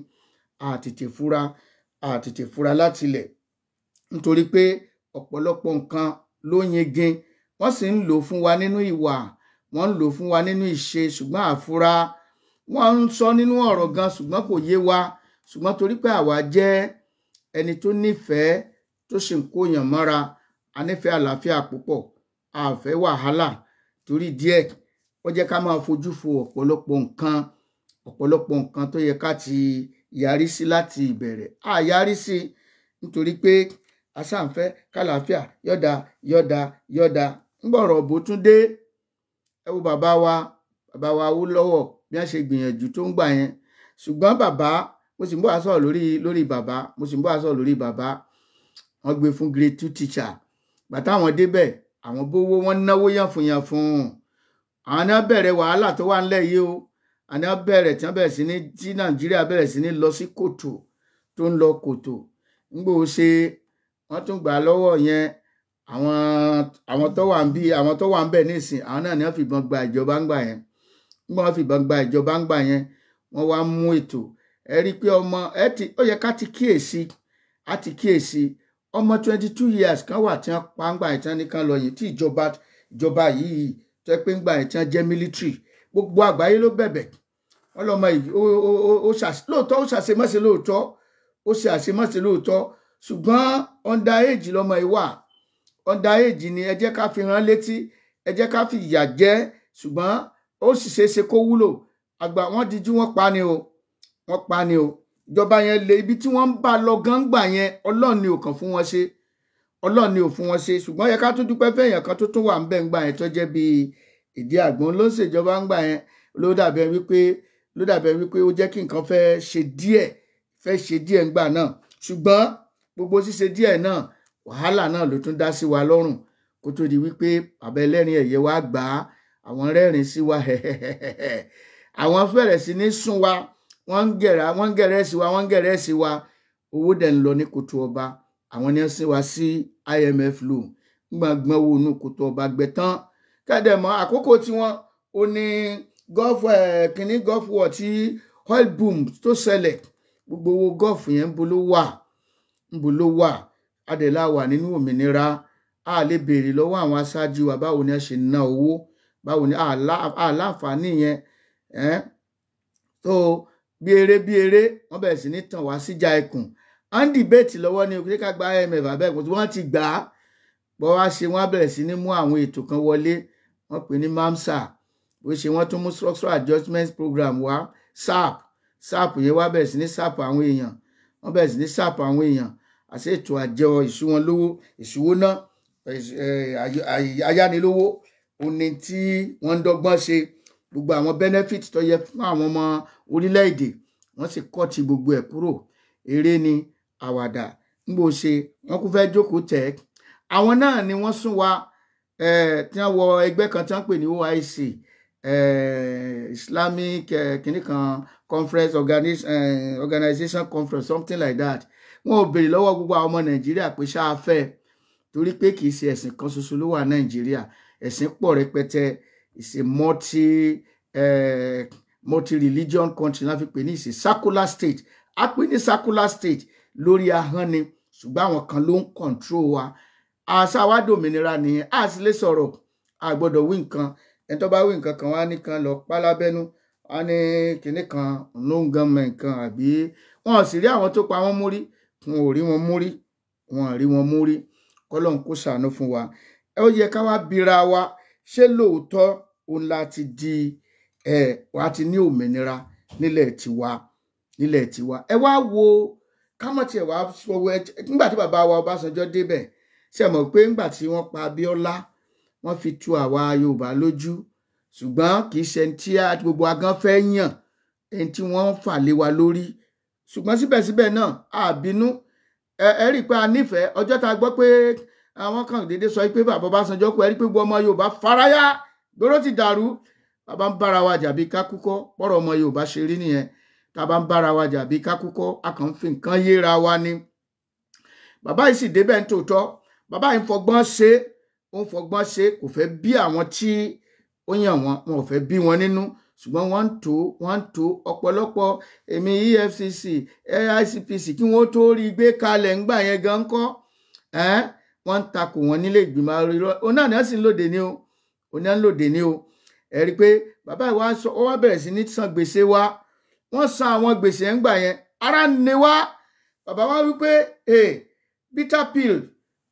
A tètè fura láti ilẹ̀. Nítorí pé ọ̀pọ̀lọpọ̀ nǹkan ló yingin. Wọ́n sì ń lò fún wa nínú ìwà. Wọ́n ń lò fún wa nínú ìṣe ṣùgbọ́n àfura. Wọ́n ń sọ nínú ọ̀rọ̀ gan ṣùgbọ́n kò yé wa. Ṣùgbọ́n torí pé àwa jẹ́ ẹni tó nífẹ̀ẹ́ tó sì ń kóyàn mọ́ra. A nífẹ̀ẹ́ àlàáfíà púpọ̀. A fẹ́ wàhálà. Torí díẹ̀ ó jẹ́ ká máa fojú fo ọ̀pọ̀lọpọ̀ nǹkan tó yẹ ká ti yarí sí láti ìbẹ̀rẹ̀. A yarí sí nítorí pé a ṣáà ń fẹ́ kálàáfíà yọ̀dà. Ńgbọ̀rọ̀ bó tún dé. Ẹ wo bàbá wa Awólọ́wọ̀ bí wọ́n ṣe gbìyànjú tó ń gbà yẹn. Ṣùgbọ́n bàbá mo sì ń bọ̀ wá sọ̀rọ̀ lórí bàbá. Wọ́n gbé fún grade 2 teacher. Bàtà àwọn débẹ̀ àwọn bówó wọn náwó yànfùnyànfùn. Àwọn náà bẹ̀rẹ̀ wàhálà tó wà ńlẹ̀ yìí o. Àwọn náà bẹ̀rẹ̀ tí Nàìjíríà bẹ̀rẹ̀ sí ní lọ sí kòtò tó ń lọ kòtò. Ńgbò ṣe wọ́n tún gbà lọ́wọ́ yẹn. Àwọn tó wà ń bẹ̀ nísìn àwọn náà ni wọ́n fìbọn gba ìjọba ńgbà yẹn. Nígbà wọ́n fìbọn gba ìjọba ńgbà yẹn wọ́n wá mú ètò ẹ rí pé ọmọ ó yẹ ká ti kíyèsí ọmọ 22 years kan wà tí wọ́n pa ń gbà ìtàn nìkan lọ yìí tí ìjọba yìí tó pé ń gbà ìtàn jẹ́ military gbogbo àgbáyé ló bẹ̀bẹ̀ wọ́n lọ́mọ yìí lóòótọ́ ó ṣàṣemọ́ṣe lóòótọ́ ṣùgbọ́n under age lọ́mọ yìí wà under age ni ẹ jẹ́ ká fi rán létí ẹ jẹ́ ká fi ìyà jẹ ṣùgbọ́n ó sì ṣeéṣe kó wúlò àgbà wọ́n dijú wọ́n pa ni o ìjọba yẹn lé ibi tí wọ́n ń bá lọ gángbà yẹn Ọlọ́run ni ò kàn fún wọn ṣe Ọlọ́run ni ò fún wọn ṣe ṣùgbọ́n yẹ ká tún dúpẹ́ fẹ́yàn kan tó tún wà ń bẹ̀ ń gbà yẹn tó jẹ́ bíi ìdí àgbọn ló ń ṣèjọba ń gbà yẹn ló dàbẹ̀ wípé ó jẹ́ kí nǹkan fẹ́ ṣe díẹ̀ ń gbà náà ṣùgbọ́n gbogbo ṣíṣe díẹ̀ náà wàhálà náà ló tún dá sí wa lọ́rùn kó tó di wípé bàbá ẹlẹ́rìn ẹ̀yẹ wa gbà á àwọn rẹ́rìn sí wa àwọn fẹ̀rẹ̀ sí ní sún wa wọ́n ń gẹ̀rẹ́ sí wa owó dẹ̀ ń lọ ní kòtò ọba àwọn ní sí wa sí IMF loan gbọ̀ngbọ̀n wo inú kòtò ọba gbẹ tán kẹ́dẹ̀ mọ́ àkókò tí wọ́n ó ní gulf war tí oil boom tó ṣẹlẹ̀ gbogbo owó gulf yẹn ń bo ló wà adẹ̀lá wà nínú òmìnira a lè béèrè lọ́wọ́ àwọn aṣáájú wa báwo ni a ṣe ná owó báwo ni àláǹfààní yẹn tó bí eré wọ́n bẹ̀rẹ̀ sí ní tàn wá síjà ikùn à ń dìbẹ́ẹ̀tì lọ́wọ́ ní òkè ká gba IMF abẹ́ẹ̀kọ́ tí wọ́n ti gbà á bọ́ wá ṣe wọ́n bẹ̀rẹ̀ sí ní mú àwọn ètò kan wọlé wọ́n pè ní MAMSA bó ṣe wọ́n tún mú structural adjustment program wá SAP yẹn wá bẹ̀rẹ̀ sí ní SAP àwọn èèyàn wọ́n bẹ̀rẹ̀ sí ní SAP àwọn èèyàn àti ètò àjọ ìṣúwọn lówó ìṣúwóná ayánilówó òní tí wọ́n ń dọ́gbọ́n ṣe gbogbo àwọn benefit tó yẹ fún àwọn ọmọ orílẹ̀-èdè wọ́n sì kọ́ ti gbogbo ẹ̀ kúrò eré ni àwàdà ńgbò ṣe wọ́n kún fẹ́ jókòó tẹ̀ àwọn náà ni wọ́n sún wa tí wọ́n wọ ẹgbẹ́ kan tí wọ́n pè ní OIC Islamic kìnnìkan conference organization conference something like that wọn ò béèrè lọ́wọ́ gbogbo àwọn ọmọ Nàìjíríà pé ṣáà fẹ́ torí pé kì í ṣe ẹ̀sìn kan ṣoṣo ló wà Nàìjíríà ẹ̀sìn pọ̀ rẹpẹtẹ it's a multi-religion country láti pè ní it's a secular state a pè ní secular state lórí ahọ́n ni ṣùgbọ́n àwọn kan ló ń control wa àṣà wa dòmìnira nìyẹn a sì lè sọ̀rọ̀ a gbọ́dọ̀ wí nǹkan ẹni tó bá wí nǹkan kan wá nìkan lọ pálábẹ́nú wá ní kinní kan ló ń gan mọ nǹkan àbí wọn ò sì rí àwọn tó pa wọ́n mú rí wọn ò rí wọn mú rí kọ́lọ́n kó ṣàánú fún wa ó yẹ ká wá bira wa ṣé lóòótọ́ òun láti di wá ti ní òmìnira nílẹ̀ tiwa ẹ wá wo kámọ̀tì ẹ̀ wá sọ̀wọ́ nígbà tí bàbá wa Ọbásanjọ́ débẹ̀ ṣe mọ̀ pé nígbà tí wọ́n pa Abíọ́lá wọ́n fi tu àwa Yorùbá lójú ṣùgbọ́n kì í ṣe tí gbogbo agán fẹ́ yàn ẹni tí wọ́n fà lé wa lórí ṣùgbọ́n síbẹ̀síbẹ̀ náà àbínú ẹ rí i pé a nífẹ̀ẹ́ ọjọ́ tá a gbọ́ pé àwọn kan dédé sọ pé bàbá Ọbásanjọ́ kú ẹ rí i pé gbogbo ọmọ Yorùbá faraya gbóró ti dàrú bàbá ń bára wa jà bí kákúkọ́ pọ̀rọ̀ ọmọ Yorùbá ṣe rí nìyẹn tá a bá ń bára wa jà bí kákúkọ́ a kàn ń fi nǹkan yéra wa ni bàbá yìí sì débẹ̀ ń tòótọ́ bàbá yìí ń fọgbọ́n ṣe kò fẹ́ bí àwọn tí ó yàn wọn ò fẹ́ bí wọn nínú ṣùgbọ́n wọ́n ń tó ọ̀pọ̀lọpọ̀ èmi EFCC ICPC kí wọ́n tó rí gbé kalẹ̀ ńgbà yẹn gan kọ́ wọ́n ń takò wọn nílé ìgbìmọ̀ àrírọ́ òun náà sì ń lòdì ní o ẹ rí i pé bàbá ìwà sọ ó wá bẹ̀rẹ̀ sí ní san gbèsè wa wọ́n san àwọn gbèsè ńgbà yẹn ara ni wá bàbá wa wípé bitter pill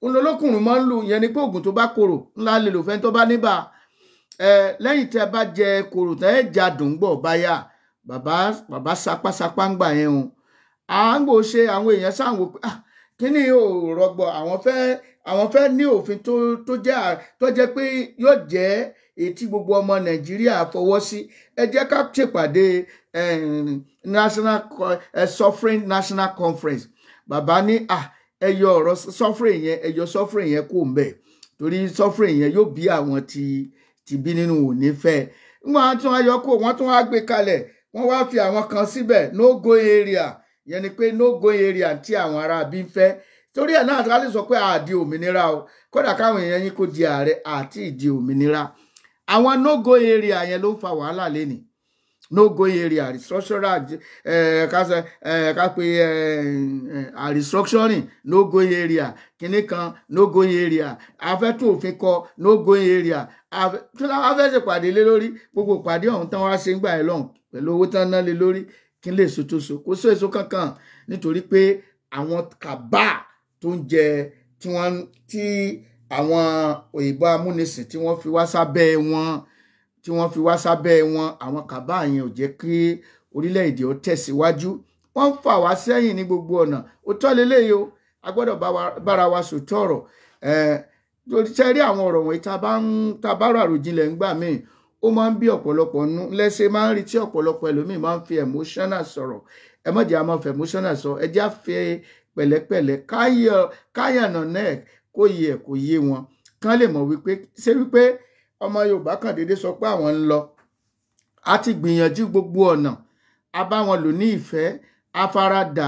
olólókùnrin máa ń lò yẹn ni pé oògùn tó bá korò ńlá lè lò fẹ́ tó bá níbà lẹ́yìn tí ẹ bá jẹ korò tẹ́ ẹ jà dùngbọ̀ báyà bàbá sapásapá ńgbà yẹn o à ń gbò ṣe àwọn èèyàn sáwọn pé kíní ò rọgbọ àwọn fẹ́ ní òfin tó jẹ́ pé yóò jẹ́ èyí tí gbogbo ọmọ Nàìjíríà fọwọ́ sí ẹ jẹ́ ká ṣèpàdé suffering national conference bàbá ní ẹyọ ọ̀rọ̀ suffering yẹn kò mbẹ̀ torí suffering yẹn yóò bí àwọn ti bí nínú òní fẹ́ wọ́n tún ayọ̀ kó wọ́n tún wá gbé kalẹ̀ wọ́n wá fi àwọn kan síbẹ̀ no go area yẹn ni pé no go area tí àwọn ará bí ń fẹ́ torí ẹ̀ náà ká lè sọ pé àdí òmìnira o kódà káwọn èèyàn yín kó di ààrẹ àti ìdí òmìnira àwọn no go area yẹn ló ń fa wàhálà lénìí no going area restructuring restructuring no going area kíní kan no going area afẹ́tún òfin kọ no going area kí ló wá fẹ́ ṣe pàdé lé lórí gbogbo pàdé ọ̀hún tán wá ṣe ń gbà ẹ́ lọ́hùn pẹ̀lú owó tán ná lé lórí kí n lè so tó so kó so èso kankan nítorí pé àwọn kàbá tó ń jẹ tí àwọn òyìnbó amúnisìn tí wọ́n fi wá sábẹ́ wọn àwọn kàbá yẹn ò jẹ́ kí orílẹ̀-èdè ó tẹ̀síwájú wọ́n ń fà wá sẹ́yìn ní gbogbo ọ̀nà ó tọ́ lélẹ́yìí o a gbọ́dọ̀ bára wa sòtọ́ ọ̀rọ̀ ṣe rí àwọn ọ̀rọ̀ wọ̀nyí tá a bá rò àròjinlẹ̀ ńgbà míì ó máa ń bí ọ̀pọ̀lọpọ̀ nú lẹ́sẹ̀ máa ń rí tí ọ̀pọ̀lọpọ̀ ẹlòmíì máa ń fi emotional sọ̀rọ̀ ẹ má jẹ́ a máa fi emotional sọ ẹ jẹ́ á fi pẹ̀lẹ́pẹ̀lẹ́ káyànà náà kó yé wọn kán lè mọ̀ wípé ọmọ Yorùbá kan déédéé sọ pé àwọn ń lọ a ti gbìyànjú gbogbo ọ̀nà a bá wọn lò ní ìfẹ́ afárádà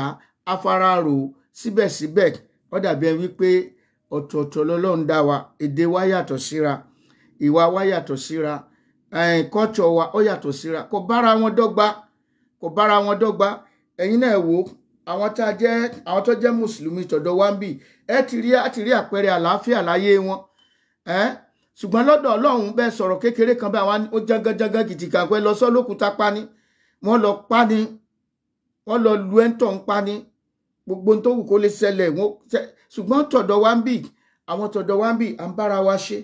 afárárò síbẹ̀síbẹ̀ ó dàbí ẹni wípé ọ̀tọ̀ọ̀tọ̀ lọ́lọ́run dá wa èdè wa yàtọ̀ síra ìwà wa yàtọ̀ síra culture wa ó yàtọ̀ síra kò bára wọn dọ́gba ẹ̀yin náà wò àwọn tó jẹ́ mùsùlùmí tọ̀dọ̀ wa ń bì ẹ ti rí àpẹẹrẹ àlàáfíà láyé wọn ṣùgbọ́n lọ́dọ̀ Ọlọ́run bẹ́ẹ̀ sọ̀rọ̀ kékeré kan bá wa ó jángánjángán kìtìkà pé lọ sọ́ lókúta pani wọ́n lọ pani wọ́n lọ lu ẹ̀ńtọ̀ ń pani gbogbo tó wù kó lè ṣẹlẹ̀ ṣùgbọ́n tọ̀dọ̀ wa ń bì àwọn tọ̀dọ̀ wa ń bì à ń bára wa ṣe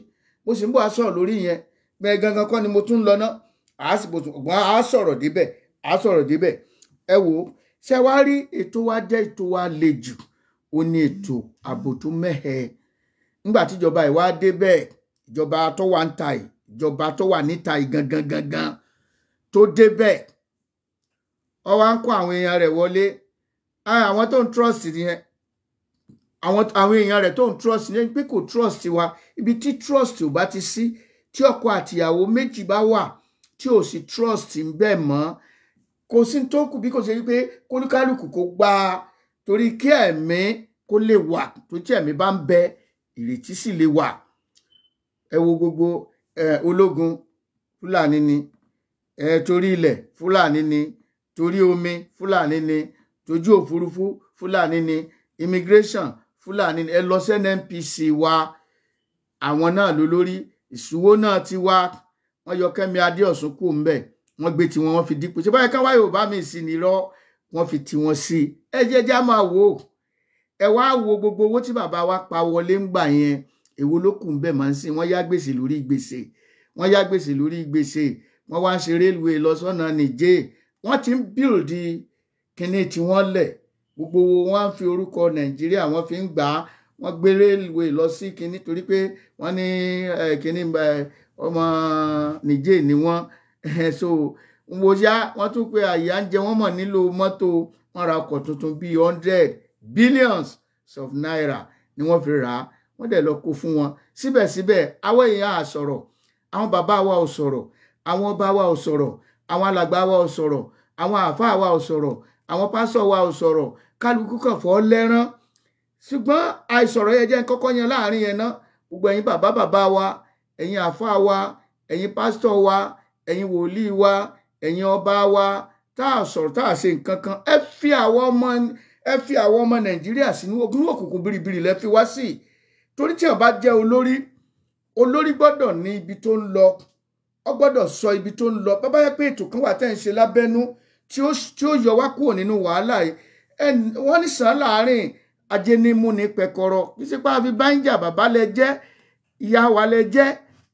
mo sì ń bọ̀ á sọ̀rọ̀ lórí yẹn bẹ́ẹ̀ gangan kọ́ ni mo tún ń lọ náà à sọ̀rọ̀ débẹ̀ ẹ wò ó ṣe wá rí ètò wa jẹ́ ètò wa le jù ó ní ètò ààbò tó mẹ́hẹ nígbà tíjọba ìwà dé bẹ́ẹ̀ ìjọba tó wà ń ta ìjọba tó wà níta gangan tó dé bẹ́ẹ̀ ó wá ń kó àwọn èèyàn rẹ̀ wọlé àwọn tó ń trust yẹn àwọn èèyàn rẹ̀ tó ń trust yẹn pé kò trust wa ibi tí trust ò bá ti sí tí ọkọ àtìyàwó méjì bá wà tí ò sí trust ń bẹ mọ́ kò sí tó kù bí kò ṣe wípé kólúkálùkù kó gbà torí kí ẹ̀mí kó lè wà tó tí ẹ̀mí bá ń bẹ ìrètí sì lè wà ẹ wo gbogbo ológun Fúlàní ni torí ilẹ̀ Fúlàní ni torí omi Fúlàní ni tójú òfurufú Fúlàní ni immigration Fúlàní ni ẹ lọ sí NNPC wa àwọn náà lólórí ìṣúwó náà ti wá wọ́n yọ Kẹ́mi Adéọ̀sùn kù ńbẹ̀ wọ́n gbé tiwọn wọ́n fi dípò ṣé báyìí káwá Yorùbá mi sí ni rọ wọ́n fi tiwọn sí ẹ jẹ́jẹ́ á máa wò ẹ wá wo gbogbo owó tí bàbá wa pa wọlé ń gbà yẹn èwo ló kù ńbẹ̀ máa ń sìn wọ́n yá gbèsè lórí gbèsè wọ́n wá ń ṣe rélùwé lọ sọ́nà Nìjẹ̀ wọ́n ti ń bíldì kíní tí wọ́n lẹ̀ gbogbo wọn fi orúkọ Nàìjíríà wọ́n fi ń gbà á wọ́n gbé rélùwé lọ sí kíní torí pé wọ́n ní kíní ọmọ Nìjẹ̀ ni wọ́n so wọ́n tún pé àyà ń jẹ wọ́n mọ̀ nílò mọ́tò wọ́n ra ọkọ̀ tuntun bíi 100 billions of naira ni wọ́n fi rà á wọ́n dẹ̀ lọ kó fún wọn síbẹ̀síbẹ̀ àwọn èèyàn á sọ̀rọ̀ àwọn bàbá wa ò sọ̀rọ̀ àwọn ọba wa ò sọ̀rọ̀ àwọn alàgbà wa ò sọ̀rọ̀ àwọn àáfàá wa ò sọ̀rọ̀ àwọn pásọ̀ wa ò sọ̀rọ̀ kálukú kàn fọ́ lẹ́rán ṣùgbọ́n àìsọ̀rọ̀ yẹn jẹ́ kọ́kọ́ yan láàrin yẹn náà gbogbo ẹ̀yin bàbá wa ẹ̀yin àáfàá wa ẹ̀yin pásítọ̀ wa ẹ̀yin wòlíì wa ẹ̀yin ọba wa tá a sọ̀rọ̀ tá a ṣe nǹkan kan ẹ fi àwọn ọmọ Nàìjíríà sínú ogun òkùnkùn biribiri lẹ fi wá sí torí tí ó bá jẹ́ olórí gbọ́dọ̀ ní ibi tó ń lọ ó gbọ́dọ̀ sọ ibi tó ń lọ bàbá yẹ pé ètò kan wà tẹ́ ń ṣe lábẹ́nú tí ó yọ wá kúrò nínú wàhálà yìí wọ́n ní sàn láàrin ajénímú ní pẹ̀kọ̀rọ̀ kì í ṣe pé àfi báńjà bàbá lẹ jẹ́ ìyá wa lẹ jẹ́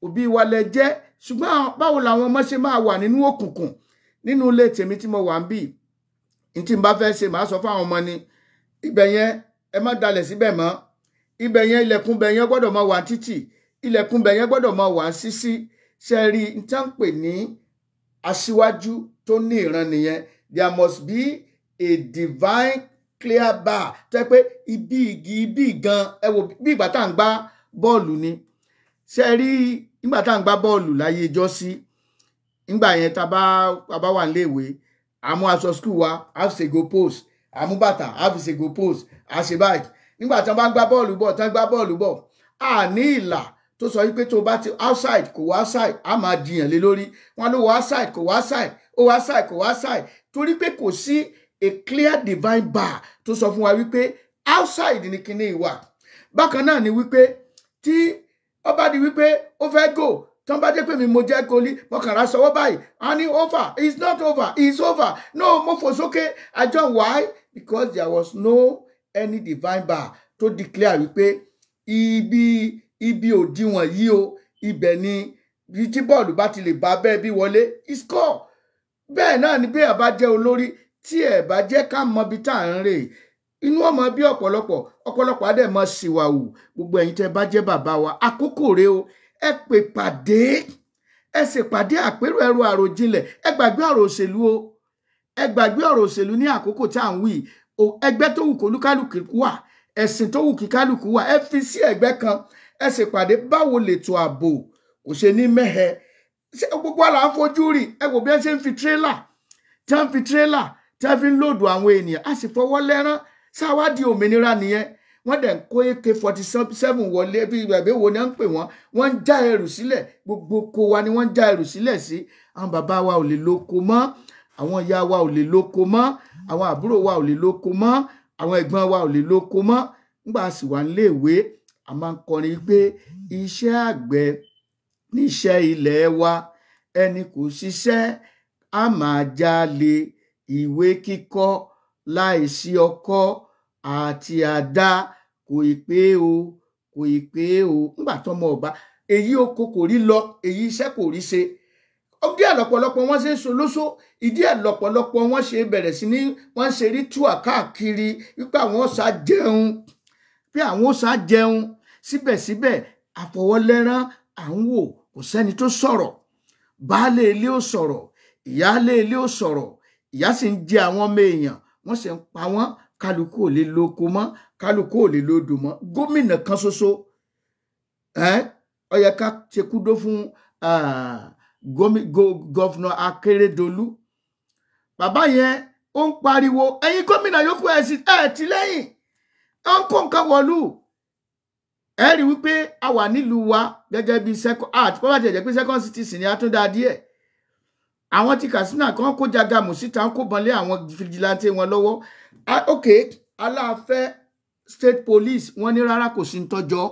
òbí wa lẹ jẹ́ ṣùgbọ́n báwo làwọn ọmọ ṣe máa wà nínú òkùnkùn nínú ilé tèmi tí mo wà ń bì ní tí n bá fẹ́ ṣe màá sọ fáwọn ọmọ ni ibẹ̀ yẹn ẹ má dalẹ̀ síbẹ̀ mọ́ ibẹ̀ yẹn ilẹ̀kùn bẹ̀ yẹn gbọ́dọ̀ máa wà títì ilẹ̀kùn bẹ̀ yẹn gbọ́dọ̀ máa wà sísí ṣe rí n tá ń pè ní aṣíwájú tó ní ìran nìyẹn there must be a divine clear bar tẹ́ pé ibi gan ẹ wò bí ìgbà tá à ń gbá bọ́ọ̀lù ni ṣe rí nígbà tá à ń gbá bọ́ọ̀lù láyé ijọ́ sí nígbà yẹn tá a bá wà níléèwé àmú aṣọ skul wa a fi ṣe go post àmú bàtà a fi ṣe go post a ṣe báyìí nígbà tí wọ́n bá ń gbá bọ́ọ̀lù bọ̀ a ní ìlà tó sọ wípé tó bá ti outside kò wá outside a máa jiyàn lé lórí wọn ló wọ outside kò wá outside ó wá sáì kò wá sáì torí pé kò sí a clear divine bar tó sọ fún wa wípé outside ni kíní ìwà. Bákan náà ni wípé tí ó bá di wípé ó fẹ́ go tán bá jẹ́ pé mi mo jẹ́ kólí mo kàn ra sọwọ́ báyìí a ní over, it's not over, it's over, no mo fò sókè àjọ why because there was no any divine bar tó declare wípé ibi òdiwọ̀n yìí o ibẹ̀ ni tí bọ́ọ̀lù bá ti lè bá bẹ́ẹ̀ bí wọlé score. Bẹ́ẹ̀ náà ni bí ẹ̀ bá jẹ́ olórí tí ẹ̀ bá jẹ́ ká mọ ibi tá à ń rè inú ọmọ bí ọ̀pọ̀lọpọ̀ adẹ̀ mọ síwáwù. Gbogbo ẹ̀yin tẹ́ bá jẹ́ bàbá wa àkókò rèé o, ẹ pè pàdé, ẹ ṣèpàdé àpérò ẹrù àròjinlẹ̀, ẹ gbàgbé ọ̀rọ̀ òṣèlú o, ẹ gbàgbé ọ̀rọ̀ òṣèlú ní àkókò tá à ń wí o. Ẹgbẹ́ tó wù kólúkálùkù wà, ẹ̀sìn tó wù kíkálùkù wà, ẹ fi sí ẹgbẹ́ kan, ẹ ṣèpàdé báwo lètò ààbò kò ṣe ní mẹ́hẹ. Gbogbo àlà ń fojú rí, ẹ wò bí ẹ ṣe ń fi tírélà tí wọ́n fi ń lòdù àwọn ènìyàn, a sì fọwọ́ lẹ́rán sáwádìí òmìnira nìyẹn. Wọ́n dẹ̀ ń kó AK-47 wọlé bí ìgbàgbé wo ni wọ́n ń pè wọ́n ń já ẹrù sílẹ̀, gbogbo ko wa ni wọ́n ń já ẹrù sílẹ̀ sí. Àwọn bàbá wa ò lè lóko mọ́, àwọn ìyá wa ò lè lóko mọ́, àwọn àbúrò wa ò lè lóko mọ́, àwọn ẹ̀gbọ́n wa ò lè lóko mọ́. Nígbà sì wà níléèwé a máa ń kọrin pé iṣẹ́ àgbẹ̀ níṣẹ́ ilẹ̀ wa, ẹni kò ṣiṣẹ́ a máa jalè, ìwé kíkọ́ láìsí ọkọ́ àti àdá kò ì pé o, kò ì pé o. Nígbà tọ́mọ ọba èyí oko kò rí lọ, èyí iṣẹ́ kò rí ṣe. Ìdí ẹ̀ lọ́pọ̀lọpọ̀ wọ́n ṣe ń solóso, ìdí ẹ̀ lọ́pọ̀lọpọ̀ wọ́n ṣe bẹ̀rẹ̀ sí ní wọ́n ṣe rí túà káàkiri wípé àwọn ọ̀sà jẹun, pé àwọn ọ̀sà jẹun. Síbẹ̀síbẹ̀ àfọwọ́lẹ́rán à ń wò, kò sẹ́ni tó sọ̀rọ̀. Baálé ilé ò sọ̀rọ̀, ìyáálé ilé ò sọ̀rọ̀, ìyá sì ń jẹ àwọn ọmọ èèyàn, wọ́n sì ń pa wọ́n. Kálukú ò lè lóko mọ́, kálukú ò lè lódò mọ́. Gómìnà kan ṣoṣo ó yẹ ká ṣe kúdó fún gọ́vnà Akérédolú. Bàbá yẹn ó ń pariwo ẹ̀yin gómìnà yòókù ẹ̀ tí lẹ́yìn ó ń kó nǹkan wọ̀lú. Ẹ rí wípé a wà nílùú wa gẹ́gẹ́ bí second art bó bá ti jẹ́ pé second citizen ni a tún dá díẹ̀. Àwọn tí Katsina kan kó jagamu síta ń kó bọ́nlé àwọn fìjìláńtì wọn lọ́wọ́. Ok, aláàfẹ́ state police wọ́n ní rárá kò sí ń tọ́jọ́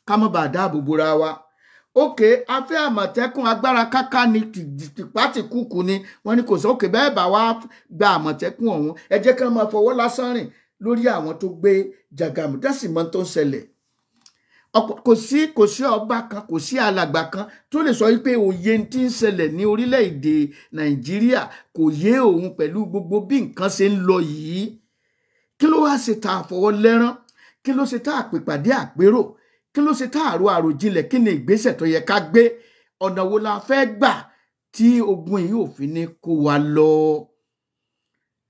ká má bàa dáàbò bora wa. Ok, afẹ́ àmọ̀tẹ́kùn agbára káká ni tìpátìkùkù ni wọ́n ní kò sọ. Ok, bẹ́ẹ̀ bá wá gba àmọ̀tẹ́kùn ọ̀hún ẹ jẹ́ ká máa fọwọ́ lásán rìn lórí àwọn tó gbé jagamu dásì mọ́ tó ń ṣẹlẹ̀. Kò sí ọba kan, kò sí alàgbà kan tó lè sọ wípé òye tí ń ṣẹlẹ̀ ní orílẹ̀-èdè Nàìjíríà kò yé òun pẹ̀lú gbogbo bí nǹkan ṣe ń lọ yìí. Kí ló wá ṣe tá àfọwọ́ lẹ́rán? Kí ló ṣe tá àpèpàdé àpérò? Kí ló ṣe tá àròjinlẹ̀? Kí ni ìgbésẹ̀ tó yẹ ká gbé? Ọ̀nà wo la fẹ́ gbà tí ogun yìí ò fi ní kó wa lọ?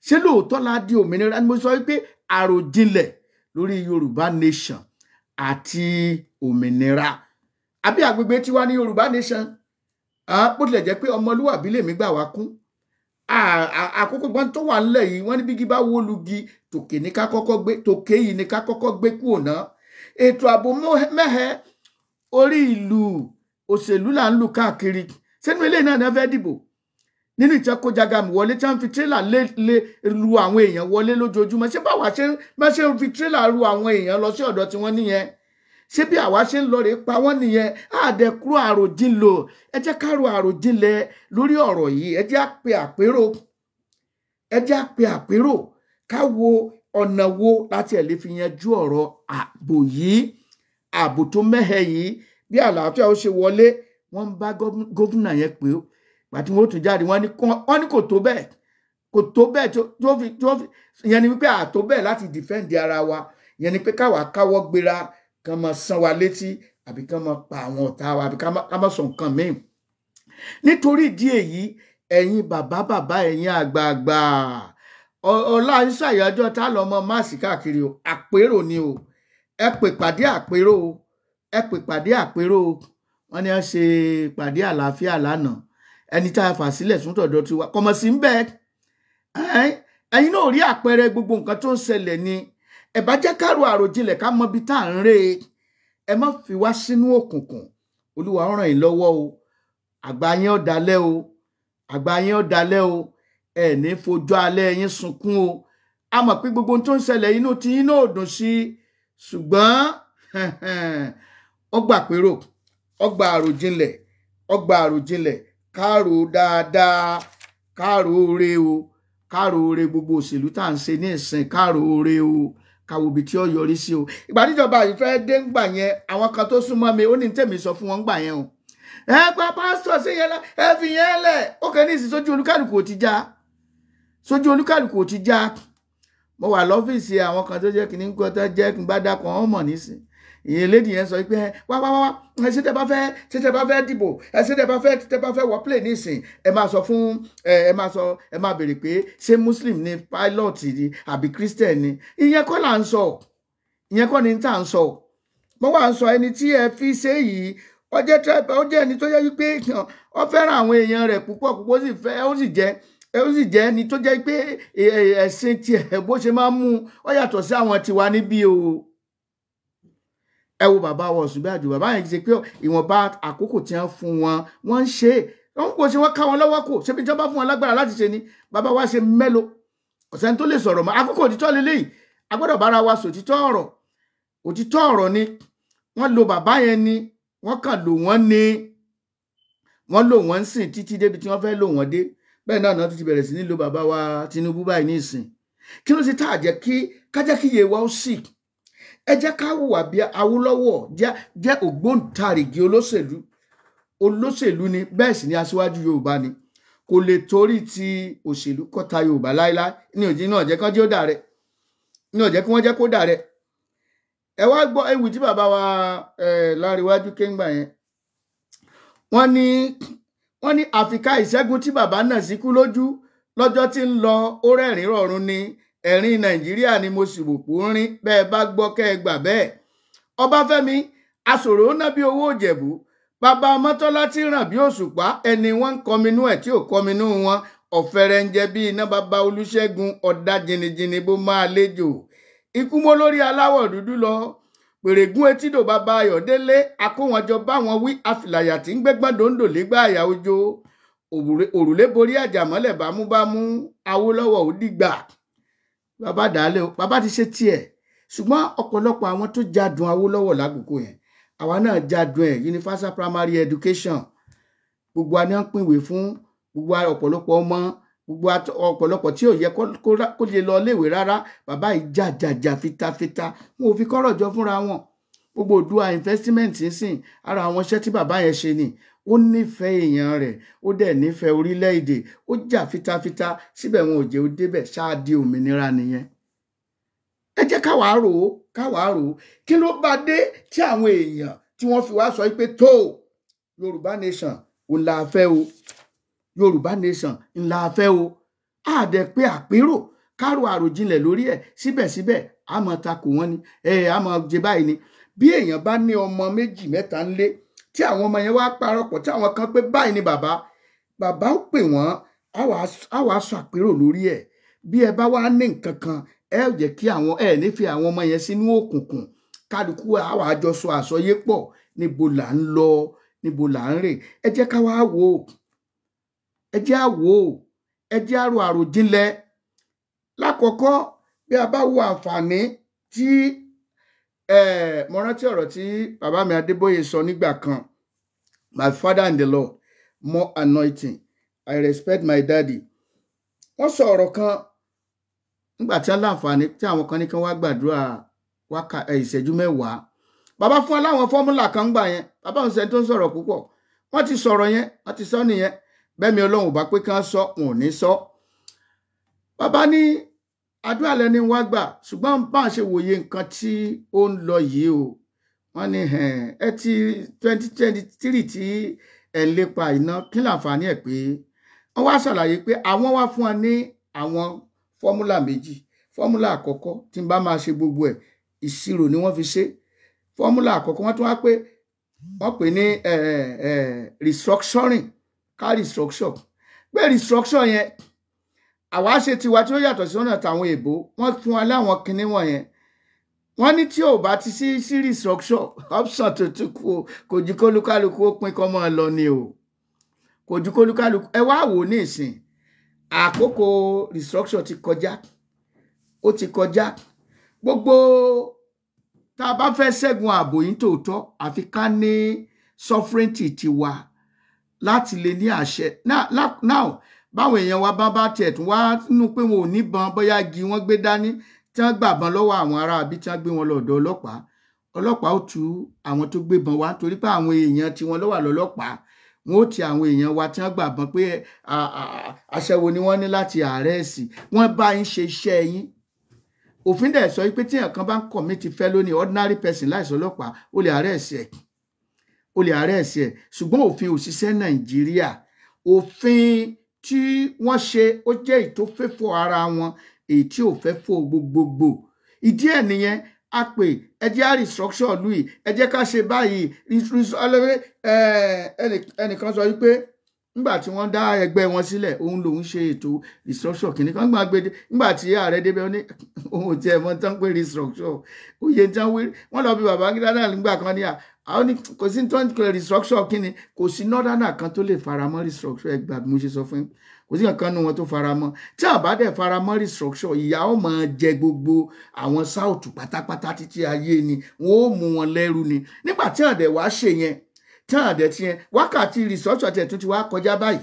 Ṣé lóòótọ́ la di òmìnira? Mo sọ wípé àròjinlẹ̀ lórí Yorùbá Nation àti òmìnira. Àbí agbègbè tiwa ní Yorùbá Nation bó tilẹ̀ jẹ́ pé ọmọlúwàbí lèmi gbà wá kún. Àkókò gbọ́n tó wà nílẹ̀ yìí wọ́n ní bígi bá wó lugi tòkè ní ká kọ́kọ́ gbé, tòkè yìí ní ká kọ́kọ́ gbé kúrò náà. Ètò ààbò mẹ́hẹ orí ìlú òṣèlú là ń lù káàkiri. Sẹ́nu eléyìí náà ní fẹ́ dìbò nínú ìtẹ́kọ̀ jagamu wọlé tí wọ́n fi tírélà lu àwọn èèyàn wọlé lójoojúmọ́. Ṣé báwa ṣe ń fi tírélà lu àwọn èèyàn lọ sí ọ̀dọ̀ tí wọ́n níyẹn? Ṣé bí àwa ṣe ń lọ rè pa wọ́n nìyẹn? Àdẹ̀kúrò àròjinlẹ̀, ẹ jẹ́ ká ro àròjinlẹ̀ lórí ọ̀rọ̀ yìí. Ẹ jẹ́ á pe àpérò, ká wo ọ̀nà wo láti ẹ̀ lè fi yanjú ọ̀rọ̀ ààbò yìí, ààbò tó mẹ́hẹ yìí. Bí àlàáfíà ó ṣe wọlé, wọ́n ń bá gómìnà yẹn pé pàtí wọ́n tún jáde wọ́n ní kò tó bẹ́ẹ̀ tó fi ìyẹn ni wípé àtó bẹ́ẹ̀ láti defend ara wa. Ìyẹn ni pé káwa káwọ́ gbéra kán máa san wa létí àbí kán máa pa àwọn ọ̀tá wa àbí ká máa sọ nǹkan míì. Nítorí ìdí èyí ẹ̀yin bàbá ẹ̀yin àgbààgbà ọlá ń ṣàyájọ́ tá lọ mọ máàsì káàkiri o. Àpérò ni o, ẹ pè pàdé àpérò o, ẹ pè pàdé àpérò o. Wọ́n ní a ṣe pàdé àlàáfíà lánàá, ẹni tá a fà sílẹ̀ fún tọ̀dọ̀ tiwa kọmọ sí ń bẹ. Ẹ̀yin náà rí àpẹẹrẹ gbogbo nǹkan tó ń ṣẹlẹ̀ ni. Ẹ bá jẹ́ ká ro àròjinlẹ̀ ká mọ ibi tá à ń rè. Ẹ má fi wá sínú òkùnkùn. Olúwa ó ràn yín lọ́wọ́ o. Àgbà yín ó dalẹ̀ o. àgbà yín ó dalẹ̀ o ẹ ní fojú alẹ́ yín sunkún o a mọ̀ pé gbogbo ohun tó ń ṣẹlẹ̀ inú tí yín náà dùn sí ṣùgbọ́n ọgbà pérò ọgbà àròjinlẹ̀ káàrò dáadáa káàrò oore o káàrò oore gbogbo òṣèlú tá à ń ṣe ní ìsìn káàrò oore o káwo ibi tí ó yọrí sí o ìgbà tíjọba yìí fẹ́ dé ńgbà yẹn àwọn kan tó súnmọ́ mi ó ní tèmi sọ fún wọn ńgbà yẹn o ẹ pa pásítọ̀ sí yẹn ẹ fi yẹn lẹ̀ ó kẹ́ ní ìsìn sójú olúkálùkù ò ti já mo wà lọ́fíìsì àwọn kan tó jẹ́ kí ní gbọ́ tó jẹ́ kí n bá dákọ̀ ọ́n mọ̀ nísìn ìyẹn lédi yẹn sọ pé wá ṣé tẹ́ bá fẹ́ dìbò ṣé tẹ́ bá fẹ́ wọ play nísìn ẹ máa sọ fún ẹ máa béèrè pé ṣé muslim ni pilot ni àbí christian ni ìyẹn kọ́ là ń sọ ìyẹn kọ́ ni tá à ń sọ mo wà ń sọ ẹni tí ẹ fi ṣe yìí ó jẹ́ ẹni tó yẹ wípé ó fẹ́ràn àwọn èèyàn rẹ̀ púpọ̀ ó sì jẹ́ ẹni tó jẹ́ pé ẹ̀sìn tiẹ̀ bó ṣe máa ń mú ó yàtọ̀ sí àwọn tiwa níbí o ẹ wo bàbá wa Ọ̀ṣùnbàjò bàbá yẹn ṣe pé ìwọ̀nba àkókò tí wọ́n fún wọn wọ́n ń ṣe wọ́n kò ṣe wọ́n ká wọn lọ́wọ́ kò ṣe bí ìjọba fún wọn lágbára láti ṣe ni bàbá wa ṣe mẹ́lò ọ̀sẹ̀ tó lè sọ̀rọ̀ mọ́ àkókò òtítọ́ lélẹ́yìí a gbọ́dọ̀ bára wa sọ òtítọ́ ọ̀rọ̀ ni wọ́n lo bàbá yẹn ni wọ́n kàn lò wọ́n ni wọ́n lò wọ́n sìn títí débi tí wọ́n fẹ́ lò wọ́n dé bẹ́ẹ̀ náà ti bẹ̀rẹ̀ sí ní lo bàbá wa Tinubu báyìí ní ìsìn kí ló ṣe tá à jẹ́ kí kájẹ́ kí iye wa ó sì ẹ jẹ́ ká hùwà bí Awólọ́wọ̀ jẹ́ ògbóǹtarìgì olóṣèlú ni bẹ́ẹ̀ sì ni aṣíwájú Yorùbá ni kò lè torí ti òṣèlú kọ́ta Yorùbá láíláí ní òjì náà jẹ́ kán jẹ́ ó dà rẹ̀ ní ọ̀jẹ́ kí wọ́n jẹ́ kó dà rẹ̀ ẹ wá gbọ́ ewì tí bàbá wa Láríwájú kéńgbà yẹn wọ́n ní àfikà ìṣẹ́gun tí bàbá náà síkú lójú lọ́jọ́ tí ń lọ ó rẹ́rìn rọ̀run ni ẹ̀rín Nàìjíríà ni mo sì rò pé ó rín bẹ́ẹ̀ bá gbọ́ kẹ́ ẹ gbà bẹ́ẹ̀ Ọbáfẹ́mi asòrò ó ná bí owó Ìjẹ̀bú bàbá Ọmọ́tọ́lá tí ràn bí òṣùpá ẹni wọ́n ń kọminú ẹ̀ tí ò kọminú wọn ọ̀fẹ́rẹ́ ń jẹ bí iná bàbá Olúṣẹ́gun ọ̀dà jìnnìjìnnì bó máa léjò ikú mọ́ lórí aláwọ̀ dúdú lọ pèrègún etídò bàbá Ayọ̀délé akówọnjọ báwọn wí àfìlàyà tí ń gbẹ́gbọ́n dòńdò légbà àyà ojó òrùlé borí àjàmọ́lẹ̀ bámúbámú Awólọ́wọ̀ ó dìgbà bàbá dàálẹ̀ o bàbá ti ṣe tiẹ̀ ṣùgbọ́n ọ̀pọ̀lọpọ̀ àwọn tó jádùn Awólọ́wọ̀ lákòókò yẹn àwa náà jádùn ẹ̀ universal primary education gbogbo wa ni wọ́n pínwèé fún gbogbo ọ̀pọ̀lọpọ̀ ọmọ gbogbo ọ̀pọ̀lọpọ̀ tí ò yẹ kó lè lọ léèwé rárá bàbá yìí jàjàjà fitafita wọn ò fi kọ́rọ̀ jọ fúnra wọn gbogbo Oòduà investment sìn ara àwọn iṣẹ́ tí bàbá yẹn ṣe ni ó nífẹ̀ẹ́ èèyàn rẹ̀ ó dẹ̀ nífẹ̀ẹ́ orílẹ̀-èdè ó jà fitafita síbẹ̀ wọn ò jẹ́ ó débẹ̀ ṣáà di òmìnira nìyẹn ẹ jẹ́ káwàá rò ó kí ló bá dé tí àwọn èèyàn tí wọ́n fi wá sọ pé tó Yorùbá nation òun la fẹ́ o Yorùbá nation ńlá fẹ́ o àdẹ pé àpérò kárò àròjinlẹ̀ lórí ẹ̀ síbẹ̀síbẹ̀ àmọ́ takò wọ́n ni àmọ́ jẹ báyìí ni bí èèyàn bá ní ọmọ méjì mẹ́ta ńlé tí àwọn ọmọ yẹn wá parọ́pọ̀ tí àwọn kan pé báyìí ni bàbá ó pè wọ́n á wàá sọ àpérò lórí ẹ̀ bí ẹ bá wá ní nǹkan kan ẹ ò jẹ́ kí àwọn nífẹ̀ẹ́ àwọn ọmọ yẹn sínú òkùnkùn kálukú á wàá jọ sọ àsọyé pọ̀ níbo là ń lọ níbo là ń rè ẹ jẹ́ ká wá wò ó ẹ jẹ́ àwò ẹ jẹ́ àrò àròjinlẹ̀ lákọ̀ọ́kọ́ bí a bá wo àǹfààní tí mo rántí ọ̀rọ̀ tí bàbá mi Adébóyè sọ nígbà kan my father in the Lord more anointing I respect my daddy wọ́n sọ ọ̀rọ̀ kan nígbà tí wọ́n láǹfààní tí àwọn kan ní kí wọ́n wá gbàdúrà ìṣẹ́jú mẹ́wàá bàbá fún wọn láwọn fọ́múlà kan gbà yẹn bàbá òun sẹ́ni tó ń sọ̀rọ̀ púpọ̀ wọ́n ti sọ̀rọ̀ yẹn wọ́n ti sọ nìyẹn bẹ́ẹ̀mi Ọlọ́run bá pé kán sọ wọn ò ní sọ bàbá ní àdúrà lẹni wá gbà ṣùgbọ́n bá ń ṣe wòye nǹkan tí ó ń lọ yìí o wọ́n ní ẹ ti 2023 tí ẹ ń lépa iná kí láǹfààní ẹ̀ pé wọ́n wá ṣàlàyé pé àwọn wá fún wa ní àwọn fọ́múlà méjì fọ́múlà àkọ́kọ́ tí n bá máa ṣe gbogbo ẹ̀ ìṣirò ni wọ́n fi ṣe fọ́múlà àkọ́kọ́ wọ́n tún wá pé wọ́n pè ní restructuring ká restructure pé restructure yẹn àwa ṣe tiwa tí ó yàtọ̀ sí ọ̀nà tàwọn èèbó wọ́n fún wa láwọn kinní wọ̀nyẹn wọ́n ní tí ò bá ti sí restructure option tó tún kò jí kólúkálukú ó pín kọ́ mọ́ ọ lọ ni o kò ju kólúkálukú ẹ wá wò ní ìsìn àkókò restructure ti kọjá ó ti kọjá gbogbo tá a bá fẹ́ ṣẹ́gun ààbò yìí tòótọ́ àfi ká ní sovereignty tiwa láti lè ní àṣẹ now báwọn èèyàn wa bá tiẹ̀ tún wá nínú pé wọn ò níbọn bóyá igi wọn gbé dání tí wọ́n gbàbọn lọ́wọ́ àwọn ará àbí tí wọ́n gbé wọn lọ́dọ̀ ọlọ́pàá ó tú àwọn tó gbébọn wá torí pé àwọn èèyàn tí wọ́n lọ́wọ́ lọ́lọ́pàá wọn ó ti àwọn èèyàn wa tí wọ́n gbàbọn pé aṣẹ́wó ni wọ́n ní láti àrẹ́ẹ̀sì wọ́n bá yín ṣe iṣẹ́ yín òfin dẹ̀ sọ pé tí èèyàn kan bá ń commit felony ordinary person láìsọ ọlọ́pàá ó lè àrẹ́ẹ̀sì ẹ̀ ṣùgbọ́n òfin òṣìṣẹ́ Nàìjíríà òfin tí wọ́n ṣe ó jẹ́ èyí tó fẹ́ fọ́ ara wọn èyí tí ò fẹ́ fọ́ gbogbogbò ìdí ẹ̀ nìyẹn a pè ẹ jẹ́ restructure ìlú yìí ẹ jẹ́ ká ṣe báyìí ẹnìkan sọ wípé nígbà tí wọ́n dá ẹgbẹ́ wọn sílẹ̀ òun lòun ṣe ètò restructure kìíní kan gbà gbé nígbà tí ààrẹ débẹ̀ ó ní òun ò tiẹ̀ mọ̀ tán pé restructure òye tán wọ́n lọ bí Babangida náà nígbà kan ní àwọn ní kò sí tó ń pè restructure kìíní kò sí northerner kan tó lè faramọ́ restructure ẹgbà bí mo ṣe sọ fún yín kò sí kankan nu wọn tó faramọ́ tí àbá dẹ̀ faramọ́ restructure ìyà ó máa jẹ gbogbo àwọn south pátápátá títí ayé ni wọn ó mú wọn lẹ́rú ni nígbà tí àdẹ̀ wá ṣe yẹn tí àdẹ̀ ti yẹn wákàtí restructure tẹ̀ tún ti wá kọjá báyìí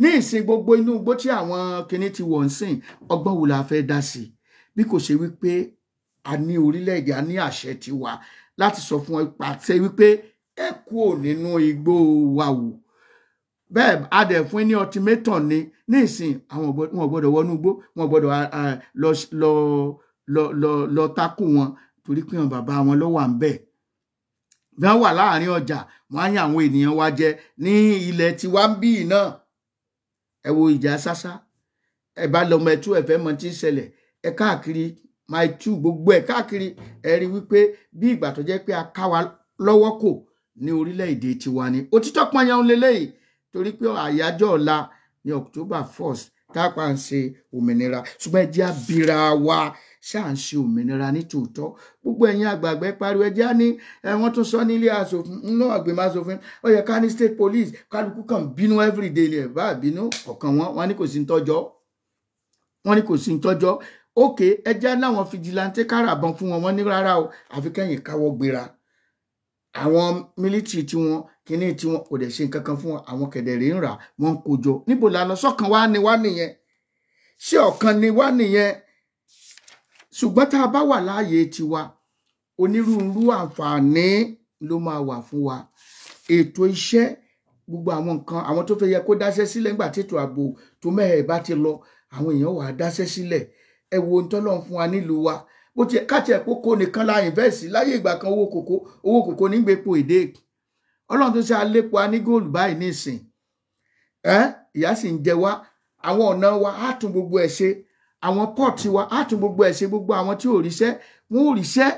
ní ìsìn gbogbo inú igbó tí àwọn kinní ti wọ̀ ń sìn ọgbọ́n wo la fẹ́ dá sí bí kò ṣe wípé a ní orílẹ̀-èdè a ní àṣẹ tiwa láti sọ fún wọn pàṣẹ wípé ẹ kúrò nínú igbó wa wò bẹ́ẹ̀ a dẹ̀ fún ní ultimatum ni ní ìsìn àwọn wọn gbọ́dọ̀ wọnú igbó wọn gbọ́dọ̀ lọ takú wọn torí pé wọn bàbá wọn ló wà ń bẹ̀ bí wọ́n wà láàrin ọjà wọ́n á yàn àwọn ènìyàn wa jẹ ní ilẹ̀ tiwa ń bí náà ẹ wo ìjà sásá ẹ bá lọmọ ẹtú ẹ fẹ́ mọ tí ń ṣẹlẹ̀ ẹ káàkiri máa tú gbogbo ẹ káàkiri ẹ rí wípé bí ìgbà tó jẹ́ pé a ká wa lọ́wọ́ kò ní orílẹ̀-èdè tiwa ni òtítọ́ pọnyán lélẹ́yìí torí pé àyájọ́ ọ̀la ní October 1st tápà ń ṣe òmìnira ṣùgbọ́n ẹ jẹ́ abira wa ṣáà ń ṣe òmìnira ní tòótọ́ gbogbo ẹ̀yin àgbààgbà pariwo ẹjẹ́ ní wọ́n tún sọ nílé asòfin náà àgbèmọ̀ asòfin ó yẹ ká ní state police kálukú kàn bínú everyday ni ẹ̀ bá bínú ọ̀kan wọn ní kò sí ń tọ́jọ́ wọ́n ní kò sí ń tọ́jọ́ ókè ẹjẹ́ láwọn fìjìláńtì káràbọ̀n fún wọn ní rárá o àfi kẹ́yìn káwọ́ gbéra àwọn mílítírì tí wọn kíní tí wọn kò dẹ̀ ṣe nǹkan kan fún wọn àwọn kẹ̀dẹ̀rẹ̀ ń rà wọ́n ń kójọ níbo la lọ sọ́kàn wá ni wá nìyẹn ṣé ọ̀kan ni wá nìyẹn ṣùgbọ́n tá a bá wà láàyè tiwa onírúurú àǹfààní ló máa wà fún wa ètò iṣẹ́ gbogbo àwọn nǹkan àwọn tó fẹ́ yẹ kó dáṣẹ́ sílẹ̀ nígbà tí ètò ààbò tó mẹ́hẹ̀ bá ti lọ àwọn èèyàn wà á dáṣẹ́ sílẹ̀ ẹ wo ohun tọ́lọ́run fún wa nílùú wa bó ti káàtì ẹ̀ kókó nìkan la invest láyé ìgbà kan owó kòkó nígbèpo èdè ọlọ́run tó ṣe alépo a ní góòlù báyìí nísìn ìyà sì ń jẹ wá àwọn ọ̀nà wa á tún gbogbo ẹ̀ ṣe àwọn pọ́ọ̀tì wa á tún gbogbo ẹ̀ ṣe gbogbo àwọn tí ò ríṣẹ́ wọn ò ríṣẹ́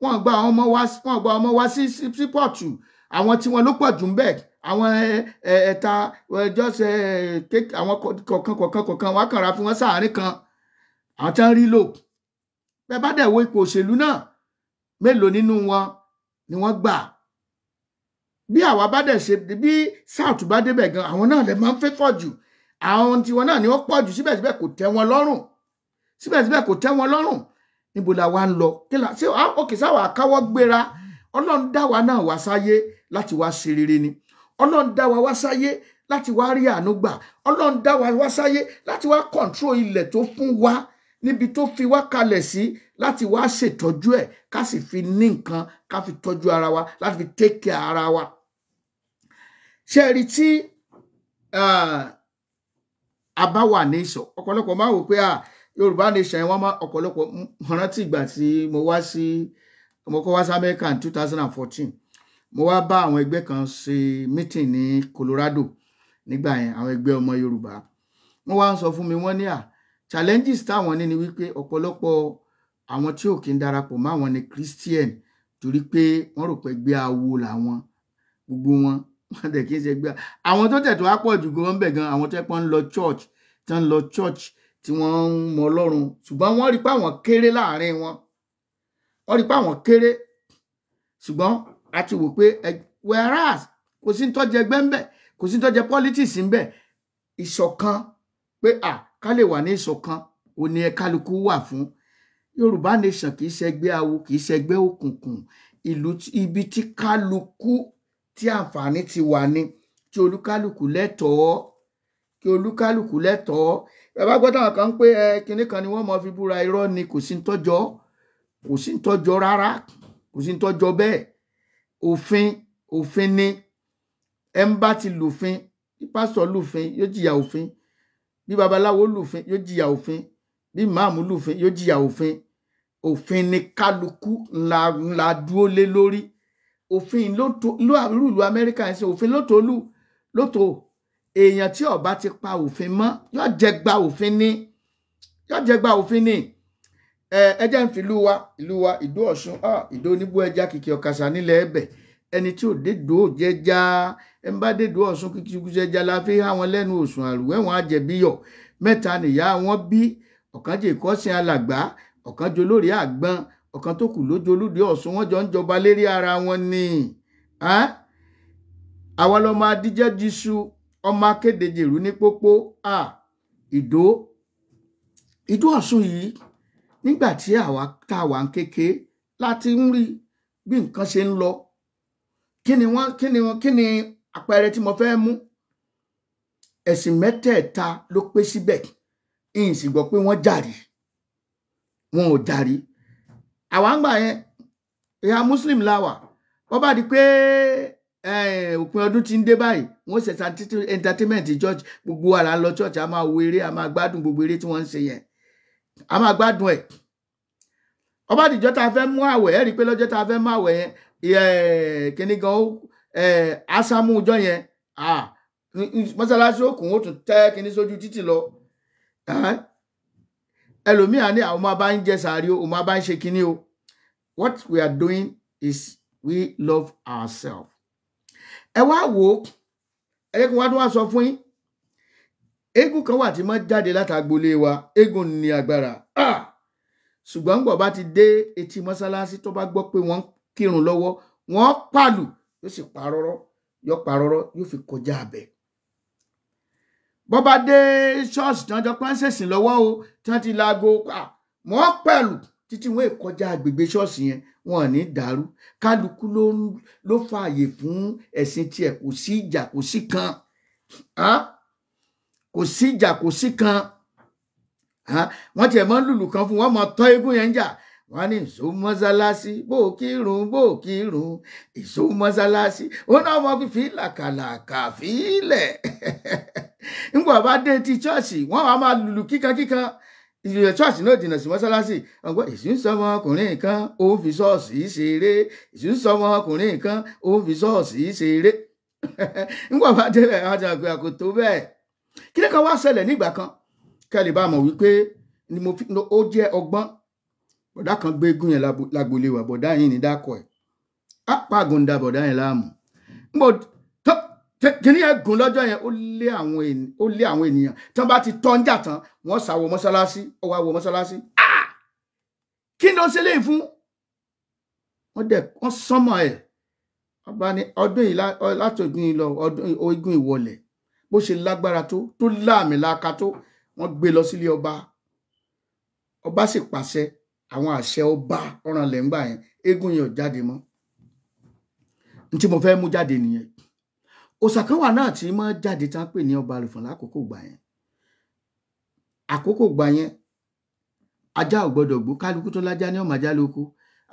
wọn gba àwọn ọmọ wa sí pọ́ọ̀tù àwọn tí wọn ló pọ̀ jù ń bẹ̀ àwọn ẹ̀ta jọ́sẹ̀ àwọn kọ̀ọ̀kan wá kànra fún wọn sáàárín kan àwọn tí wọ́n rí lò bẹ́ẹ̀ bá dẹ̀ wo ipò òṣèlú náà mélòó nínú wọn ni wọ́n gbà bí àwa bá dẹ̀ ṣe bí south bá débẹ̀ gan àwọn náà lè máa ń fẹ́ pọ̀ jù àwọn tiwọn náà ni wọ́n pọ̀ jù síbẹ̀síbẹ̀ kò tẹ́ wọn lọ́rùn níbo la wá ń lọ ṣé òkè sáwà káwọ́ gbéra ọlọ́run dá wa náà wá sáyé láti wá ṣe rere ni ọlọ́run dá wa wá sáyé láti wá rí àánú gbà ọlọ́run dá wa wá sáyé láti wá control ilẹ̀ tó fún wa níbi tó fi wá kalẹ̀ sí láti wá ṣètọ́jú ẹ̀ ká sì fi ní nǹkan ká fi tọ́jú ara wa láti fi take care ara wa ṣe rí tí a bá wà ní ìsọ̀ ọ̀pọ̀lọpọ̀ máa wò pé Yorùbá Nation wọn máa ọ̀pọ̀lọpọ̀ rántí ìgbà tí mo kọ́ wá sí America in 2014 mo wá bá àwọn ẹgbẹ́ kan ṣe meeting ní Colorado nígbà yẹn àwọn ẹgbẹ́ ọmọ Yorùbá wọ́n wá ń sọ fún mi wọ́n ní challenges táwọn ní ni wípé ọ̀pọ̀lọpọ̀ àwọn tí ò kí ń darapọ̀ mọ́ àwọn ni Christian torí pé wọ́n rò pé gbé awo làwọn gbogbo wọn dẹ̀ kí n ṣe gbé àwọn tó tẹ̀ tó wá pọ̀ jù gan bẹ̀ gan àwọn tó pọ̀ ń lọ church tí wọ́n ń mọ Ọlọ́run ṣùgbọ́n wọ́n rí pé àwọn kéré láàrin wọn wọ́n rí pé àwọn kéré ṣùgbọ́n a ti wò pé whereas kò sí ń tọ́jú ẹgbẹ́ ń bẹ̀ kò sí tó jẹ́ politics ń bẹ ìṣọ̀kan pé ká lè wà ní ìṣọ̀kan ò ní kálukú wà fún. Yorùbá nation kì í ṣẹgbẹ́ awo kì í ṣẹgbẹ́ òkùnkùn ìlú ibi tí kálukú tí àǹfààní ti wà ní tí olúkálukú lẹ́tọ̀ọ́ kí olúkálukú lẹ́tọ̀ọ́. Ẹ bá gbọ́ táwọn kan pé kinní kan ni wọ́n mọ fi búra irọ́ ni kò sí ń tọ́jọ́ rárá kò sí ń tọ́jọ́ bẹ́ẹ̀. Òfin ni ẹ ń bá ti lòfin bí pásítọ̀ lòfin yóò jìyà òfin bí babaláwo lòfin yóò jìyà òfin bí máàmù lòfin yóò jìyà òfin. Òfin ni kálukú ńlá dúró lé lórí. Òfin lúlù Amẹ́ríkà ń ṣe òfin lótò èèyàn tí ó bá ti pa òfin mọ́ yóò jẹ gba òfin ni. Ẹ jẹ́ ń fi ìlú wa Ìdó Ọ̀ṣun Ìdó oníbú ẹja kìkì ọ̀kàṣà nílẹ̀ ẹ̀bẹ̀ ẹni tí ò dédò jẹja ẹ ń bá dédò Ọ̀ṣun kìkì jẹja la fi há wọn lẹ́nu òsùn àrùwẹ̀wọ̀n àjẹbíyọ̀ mẹ́ta nìyá wọn bí ọ̀kan jẹ́ ìkọ́sìn alàgbà ọ̀kan jẹ́ olórí àgbọn ọ̀kan tó kù lójú olúde Ọ̀ṣun wọ́n jọ ń jọba lérí ara wọn ni. Àwọn lọmọ adíjẹ́ jíṣu ọmọ akéde jèrú ní pópó Ìdó Ọ̀ṣun yìí nígbà tí àwa tá a wà ń kéke láti ń rí bí nǹkan ṣe ń lọ. Kí ni àpẹẹrẹ tí mo fẹ́ mú? Ẹ̀sìn mẹ́tẹ̀ẹ̀ta ló pé síbẹ̀ ìyìn sì gbọ́ pé wọ́n jàrí wọn ò jàrí. Àwa ń gbà yẹn ìhà Muslim láwà wọ́n bá di pé òpin ọdún ti ń dé báyìí wọ́n ṣe entertainment church gbogbo wa là ń lọ church a máa wo eré a máa gbádùn gbogbo eré tí wọ́n ń ṣe yẹn a máa gbádùn ẹ̀. Ọba àdìjọ́ tá a fẹ́ mú àwẹ̀ ẹ̀ rí i pé lọ́jọ́ tá a fẹ́ mú àwẹ̀ yẹn kíní gan ásámú ọjọ́ yẹn mọ́sálásí òkun ó tún tẹ́ kíní sójú títì lọ. Ẹlòmíà ní àwọn máa bá ń jẹ sàárì o máa bá ń ṣe kíní o. What we are doing is we love ourselves. Ẹ wá wò ó ẹ jẹ́ kí wọ́n wá sọ fún yín eégún kan wà tí máa jáde látàgbolé wa eégún ní agbára ṣùgbọ́n gbọ̀ bá ti dé etí mọ́sálásí tó bá gbọ́ pé wọ́n kírun lọ́wọ́ wọ́n pàlù yóò sì parọ́rọ́ yóò fi kọjá abẹ. Bọ́ bá dé ṣọ́ọ̀ṣì tí wọ́n jọ pé ń ṣèsìn lọ́wọ́ o tí wọ́n ti laago wọ́n pẹ̀lú títí wọ́n kọjá agbègbè ṣọ́ọ̀ṣì yẹn wọn ò ní dàrú. Kálukú ló fààyè fún ẹ̀sìn tiẹ̀ kò sí ìjà kò sí kan kò sí ìjà kò sí kan. Wọ́n tiẹ̀ mọ́ lùlù kan fún wọn mọ́ tọ́ eégún yẹn ń jà wọ́n ní ìṣó mọ́sálásí bó kírun ìṣó mọ́sálásí ó náà mọ́ fi làkàlàkà fílẹ̀. Nígbà bá dé ti ṣọ́ọ̀ṣì wọ́n wá máa lùlù kíkan ìṣòro ṣọ́ọ̀ṣì náà jìnnà sí mọ́sálásí ọgbọ́n ìṣúnsọmọ ọkùnrin kan ó ń fi ṣọ́ọ̀ṣì ṣeré ìṣúnsọmọ ọkùnrin kan ó ń fi ṣọ́ọ̀ṣì ṣeré. Nígbà bá débẹ̀ wọ́n ti àgbẹ̀ àkótó bẹ́ẹ̀. Kí ni kan wá ṣẹlẹ̀ nígbà kan kẹ́lẹ̀ bá mọ̀ wípé ó jẹ́ ọgbọ́n bọ̀dá kan gbé eégún yẹn lágbolé wa bọ̀dá yìí ní dákọ̀ ẹ̀ pàgùn da bọ̀dá yẹn láàmú. Kìnní yẹn gùn lọ́jọ́ yẹn ó lé àwọn ènìyàn tán bá ti tọ́ ń jà tán wọ́n sàwọ̀ mọ́sálásí ó wá wọ mọ́sálásí. Kí ni ó ṣe léyìí fún? Wọ́n sánmọ̀ ẹ̀ ọba ní ọdún yìí látọ̀dún yìí lọ ọdún eégún ìwọlẹ̀ bó ṣe lágbára tó láàmì láka tó wọ́n gbé lọ sílé ọba sì pàṣẹ àwọn àṣẹ ọba ọ̀ràn lẹ́ngbà yẹn eégún yẹn ò jáde mọ́. N tí mo fẹ́ mú jáde nìyẹn. Òòṣà kan wà náà tí mọ́ jáde tán pè ní ọba àlùfọ̀n lákòókò gbà yẹn. Àkókò gbà yẹn ajá ò gbọdọ̀ gbó kálukú tó lájá ní ọmọ ajá lóko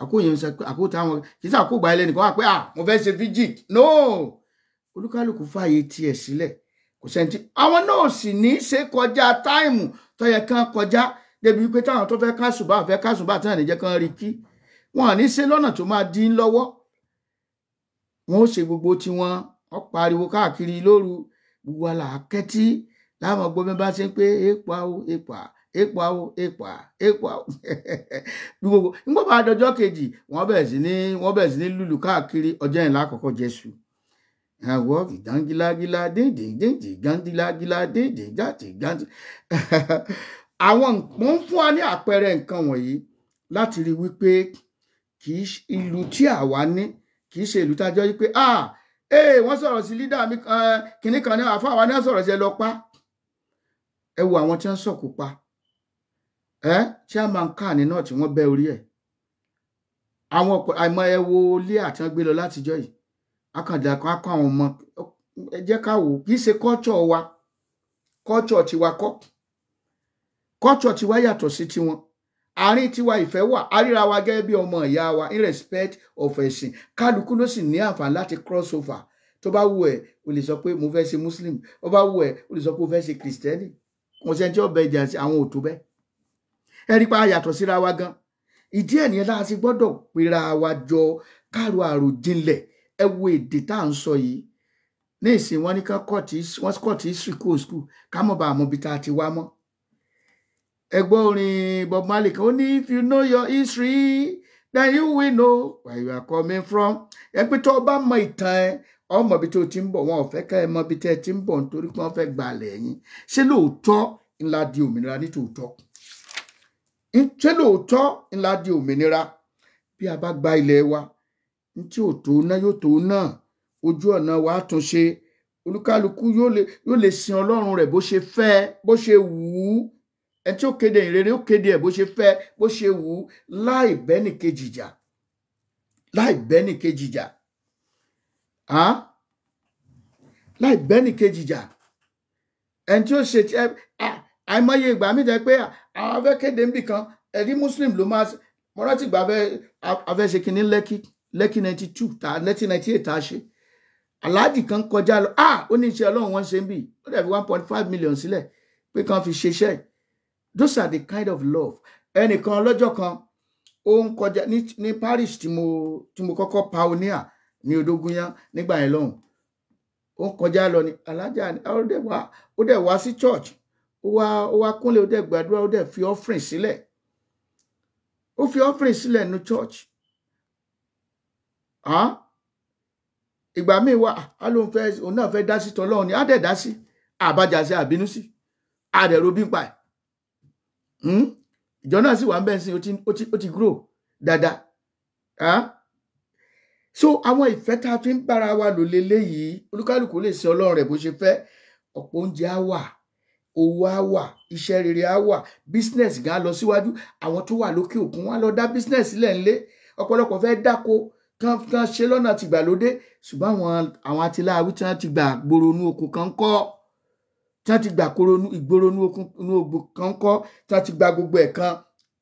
àkókò táwọn kì í sàkókò gbà ẹlẹ́nìkan wà pé mo fẹ́ ṣe vigil no olúkálùkù fààyè tiẹ̀ sílẹ̀ kò sẹ́ni tí àwọn náà sì ní ṣe kọjá táìmù tó yẹ kán kọjá débi wípé táwọn tó fẹ́ kásùbà tán níjẹ́ kán rí kí wọn à ní ṣe lọ́nà tó máa dín lọ́wọ́. Wọn ó ṣe gbogbo tí wọ́n pariwo káàkiri lóru gbogbo àlàkẹ́tì láwọn ọgbọ́n bá ṣe ń pé èèpà o èèpà gbogbo nígbà bá dọjọ́ kejì wọ́n bẹ̀rẹ̀ sí ní lùlù káàkiri ọjọ́ yẹn lákọ̀ọ́kọ́ Jésù. Àwọ̀ ìdángílágílá dédé gángílágílá dédé gángí. Àwọn wọ́n ń fún wa ní àpẹẹrẹ nǹkan wọ̀nyí láti rí wípé kì í ìlú tí àwa ní kì í ṣe ìlú tájọ́ wípé wọ́n sọ̀rọ̀ sí leader mi kìnnì kan ní àfa àwa náà sọ̀rọ̀ sí ẹ lọ pa ẹ wo àwọn tí wọ́n sọ̀kò pa chairman kan náà tí wọ́n bẹ́ orí ẹ̀ àwọn àìmọ̀ ẹ wo ilé àti wọ́n gbé lọ látijọ́ yìí akàndá kan akọ àwọn ọmọ ẹ jẹ́ ká wò kì í ṣe culture wa culture tiwa kọ́ culture tiwa yàtọ̀ sí tiwọn àárín tiwa ìfẹ́ wà àríra wa gẹ́gẹ́ bí ọmọ ìyá wa in respect of ẹ̀sìn kálukú ló sì ní àǹfààní láti cross over tó bá wù ẹ́ o lè sọ pé mo fẹ́ ṣe muslim ó bá wù ẹ́ o lè sọ pé o fẹ́ ṣe kristẹni mo ṣe ń tí ọbẹ̀ ìjà sí àwọn òtó bẹ́ẹ̀ ẹ rí pa yàtọ̀ síra wa gan ìdí ẹ̀ nìyẹn láti gbọ́dọ̀ pera wa jọ káàró àròjinlẹ̀ ẹ wo èdè tá à ń sọ yìí ní ìsìn wọn ní ká wọ́n kọ́ọ̀tì history kó school ká mọ̀ bá àmọ́ bí tá a ti wá mọ́ ẹgbọ́n orin Bob Marley kan ó ní if you know your history then you will know where you are coming from ẹ pé tó o bá mọ ìtàn ẹ ọmọ ibi tó ti ń bọ̀ wọn ò fẹ́ ká ẹ mọ ibi tẹ́ ẹ ti ń bọ̀ nítorí pé wọ́n fẹ́ gba àlẹ́ yín ṣé lóòótọ́ ńlá di òmìnira ní tòótọ́ ṣé lóòótọ́ ńlá di òmìnira bí a bá gba ilẹ̀ wa ní tí ò tó ná yóò tó náà ojú ọ̀nà wa á tún ṣe olúkálukú yóò lè sin ọlọ́run rẹ̀ bó ṣe fẹ́ bó ṣe wù ú ẹni tí ó kéde ìrere ó kéde ẹ̀ bó ṣe fẹ́ bó ṣe wù ú láì bẹ́ni kejì jà láì bẹ́ni kejì jà láì bẹ́ni kejì jà ẹni tí ó ṣe àìmọye ìgbà mi jẹ́ pé àwọn afẹ́ kéde níbì kan ẹ̀rí muslim ló máa mo rántí ìgbà afẹ́ ṣe kínní lẹ́kì 92 ta 1998 tá a ṣe aláàjì kan kọjá lọ ó ní iṣẹ́ ọlọ́run wọn ṣe ń bì ó dẹ̀ fi 1.5 million sílẹ̀ pé kàn fi ṣeṣẹ́ those are the kind of love ẹnìkan lọ́jọ́ kan ó ń kọjá ní Paris tí mo kọ́kọ́ pioneer ní Odógúnyán nígbà yẹn lọ́hùn ó ń kọjá lọ ní alájà ó dẹ̀ wá sí church ó wá kúnlẹ̀ ó dẹ̀ gbàdúrà ó dẹ̀ fi offering sílẹ̀ ó fi offering sílẹ̀ ní church ìgbà míì wá òun náà fẹ́ dá sí tọ́lọ́run ni á dẹ̀ dá sí àbájá sí àbínú sí àdẹ̀rò bí pa ẹ̀ ìjọ náà sì wà ń bẹ́ẹ̀ sí ó ti grow dáadáa so àwọn ìfẹ́ tá a fi ń bára wa lò leléyìí olúkálùkù lè sin ọlọ́run rẹ̀ bó ṣe fẹ́ ọ̀pọ̀ oúnjẹ á wà owó á wà iṣẹ́ rere á wà business gan lọ síwájú àwọn tó wà lókè òkun wọn lọ dá business sílẹ̀ ńlé ọ̀pọ̀lọpọ̀ fẹ́ dáko kan ṣe lọ́nà tìgbàlódé ṣùgbọ́n àwọn atiláwí tí wọ́n ti gbà gboronú oko kan kọ́ tí wọ́n ti gbà ìgboronú oko kan kọ́ tí wọ́n ti gba gbogbo ẹ̀ kan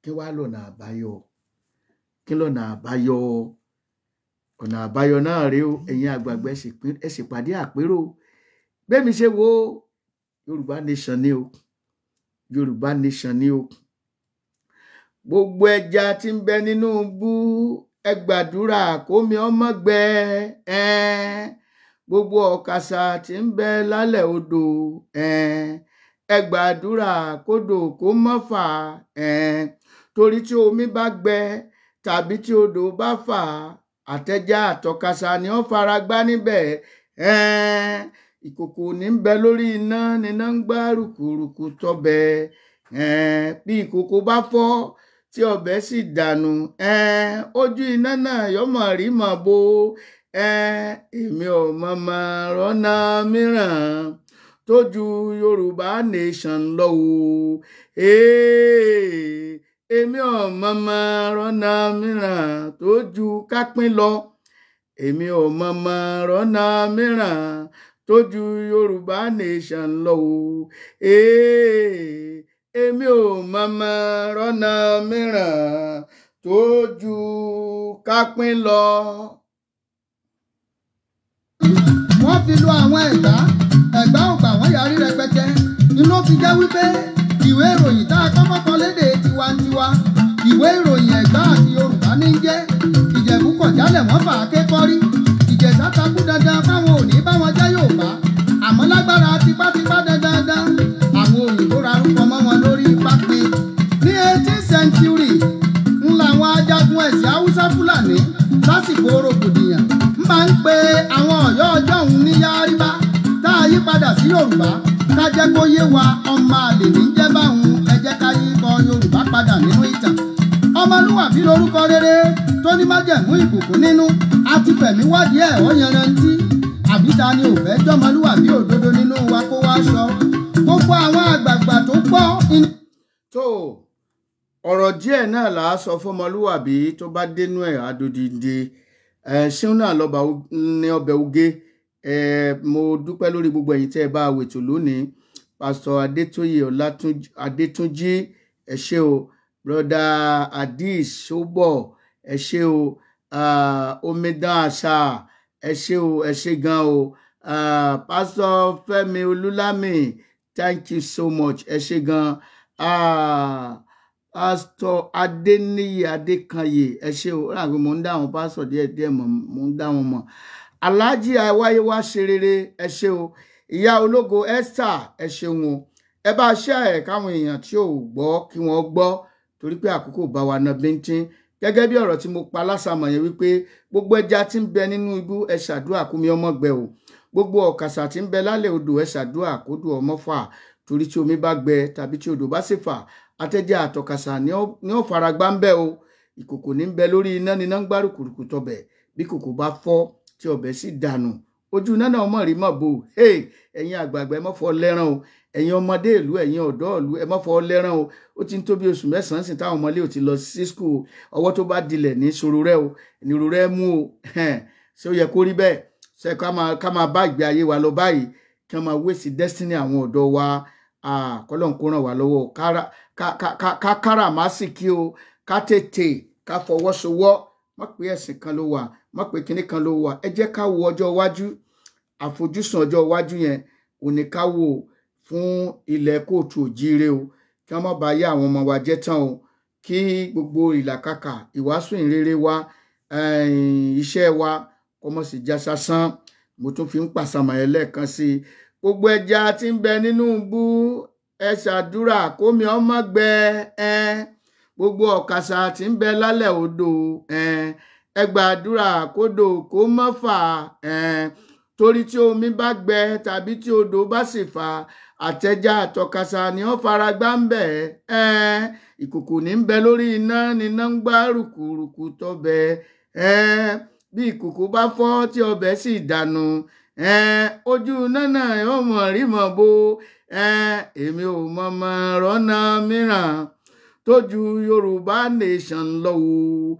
kí wàá lọ́nà àbáyọ kí lọ́nà àbáyọ ọ̀nà àbáyọ náà rèé o ẹ̀yin àgbààgbà ẹ ṣèpàdé àpérò bẹ́ẹ̀ mi ṣe wo Yorùbá Nation ni o Yorùbá Nation ni o gbogbo ẹja tí ń bẹ nínú bú ẹ gbàdúrà kómi ọmọ gbẹ gbogbo ọ̀kàsà tí ń bẹ lálẹ́ odò ẹ gbàdúrà kódò kó mọ́ fà torí tí omi bá gbẹ tàbí tí odò bá fà àtẹjá àtọ̀kàsà ni ó fara gbá níbẹ̀ ìkòkò ní ń bẹ lórí iná níná ń gbá rùkùrùkù tọbẹ̀ bí ìkòkò bá fọ́ tí ọbẹ̀ sì dànù ojú iná náà yọmọ rí mọ bó èmi ò mọ̀mọ́ rọ́nà mìíràn tó ju Yorùbá Nation lọ o èmi ò mọ̀mọ́ rọ́nà mìíràn tó ju kápín lọ èmi ò mọ̀mọ́ rọ́nà mìíràn tó ju Yorùbá Nation lọ o èmi ò mọ̀mọ́ rọ́nà mìíràn tó ju kápín lọ. wọ́n fi lo àwọn ẹ̀gbá ọ̀gbà wọ́n yarí rẹpẹtẹ inú fi jẹ́ wípé ìwé ìròyìn tá a kọ́kọ́ kọ lédè tiwantiwa ìwé ìròyìn ẹ̀gbá àti Yorùbá ní jẹ́ Ìjẹ̀bú kọ̀ jálẹ̀ wọ́n fà á ké kọ́rí Ìjẹ̀ṣà takú dandan fáwọn òní báwọn jẹ́ Yorùbá àmọ́ lágbára tipátipá dandan àwọn òyìnbó rarúkọ mọ́ wọn lórí ipá pé ní 18th century ń làwọn ajagun ẹ̀sìn Haúsá Fúlàní lásìkò rògbòdìyàn máa ń pe àwọn Ọ̀yọ́ ọjọ́ òun ní Yáríbá tá a yí padà sí Yorùbá ká jẹ́ kó yé wa ọmọ àlè ní jẹ́ báwọn ẹ jẹ́ ká yí kọ Yorùbá padà nínú ìtàn ọmọlúwàbí lórúkọ rere tó ní májẹ̀mú ìbùkún nínú àti fẹ̀mí wádìí ẹ̀ ó yanrantí àbí ta ni ò fẹ́ jọmọlúwàbí òdodo nínú wa kó wá sọ. Gbogbo àwọn àgbààgbà tó pọ̀. tó ọ̀rọ̀ díẹ̀ náà là á sọ fọmọlúwàbí tó bá dénú ẹ̀ adodinde ṣéun náà lọ́ba ní ọbẹ̀ oge. Mo dúpẹ́ lórí gbogbo ẹ̀yin tẹ́ ẹ bá wètò lónìí. Pásítọ̀ Adétóyè Adétúnjí ẹ ṣé o, broda Adis Ṣóbọ̀ ẹ ṣé o, Omidan Àṣà ẹ ṣé o, ẹ ṣé gan o, Pásítọ̀ Fẹ́mi Olúlámì thank you so much ẹ ṣé gan, Pásítọ̀ Adéníyì Adékanyè ẹ ṣé o. Láàgbé mo ń dá àwọn pásítọ̀ díẹ̀díẹ̀ mọ̀, mo ń dá wọn mọ̀. Aláàjì Àwáyé wá ṣe rere ẹ ṣé o. Ìyá ológo Esther ẹ ṣeun o. Ẹ bá share ẹ̀ káwọn èèyàn tí ò gbọ́ kí wọ́n gbọ́, torí pé àkókò bá wa ná bíntín. Gẹ́gẹ́ bí ọ̀rọ̀ tí mo pa lásàmọ̀ yẹn wípé gbogbo ẹja tí ń bẹ nínú ibú ẹ ṣàdúrà kómi ọmọ gbẹ o. Gbogbo ọ̀kàsà tí ń bẹ lálẹ́ odò ẹ ṣàdúrà kódò ọmọ fà, torí tí omi bá gbẹ tàbí tí odò bá sì fà, atẹ́jẹ́ àtọ̀kàsà ni ó fara gbá ń bẹ o. Ìkòkò ní ń bẹ lórí iná ni iná ń gbárùkùrùkù tọbẹ̀, bí kòkò bá fọ́ tí ọbẹ̀ sì dànù, ojú iná náà mọ̀ rí mọ̀ bò. Ẹ̀yin àgbààgbà ẹ má fọ́ lẹ́rán o, ẹ̀yin ọmọdé ìlú, ẹ̀yin ọ̀dọ́ ìlú ẹ má fọ́ lẹ́rán o. Ó ti ń tó bí oṣù 9 sí táwọn ọmọlé ò ti lọ sí school. Ọwọ́ tó bá dilẹ̀ ní ṣòro rẹ o, ìnirò rẹ mú o. Ṣé ó yẹ kó rí bẹ́ẹ̀? Ṣé ká máa bá ìgbé ayé wa lọ báyìí, kí wọ́n máa waste destiny àwọn ọ̀dọ́ wa? Kọ́lọ́n kó ràn wá lọ́wọ́. Ká káràmásìkí o, ká tètè, ká fọwọ́sowọ́. Má pé ẹ̀sìn kan ló wà, má pé kinní kan ló wà. Ẹ jẹ́ ká wo ọjọ́ iwájú, àfojúsùn ọjọ́ iwájú yẹn ò ní ká wò fún ilẹ̀ kóòtù òjíire o, kí wọ́n má bàa yá àwọn ọmọ wa jẹ́ tán o, kí gbogbo ìlàkàkà ìwàásù ìrere wa, iṣẹ́ wa kó má sì já sásán. Mo tún fi ń pàṣàmọ̀ ẹ lẹ́ẹ̀kan sí i. Gbogbo ẹja tí ń bẹ nínú ibú ẹ ṣàdúrà kómi ọmọ gbẹ. Gbogbo ọ̀kàsà tí ń bẹ lálẹ́ odò ẹ gbàdúrà kódò kó má fà, torí tí omi bá gbẹ tàbí tí odò bá sì fà, àtẹjá àtọ̀kàsà ni ó fara gbá ń bẹ. Ìkòkò ní ń bẹ lórí iná ni iná ń gbá rùkùrùkù tọbẹ̀. Bí ìkòkò bá fọ́ tí ọbẹ̀ sì dànù, ojú iná náà yóò mọ̀ rí mọ̀ bó. Èmi ò mọ̀ rọ́nà mìíràn tójú Yorùbá Nation lọ o.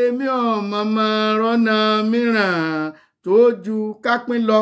Èmi ò mọ̀ rọ́nà mìíràn tójú kápín lọ.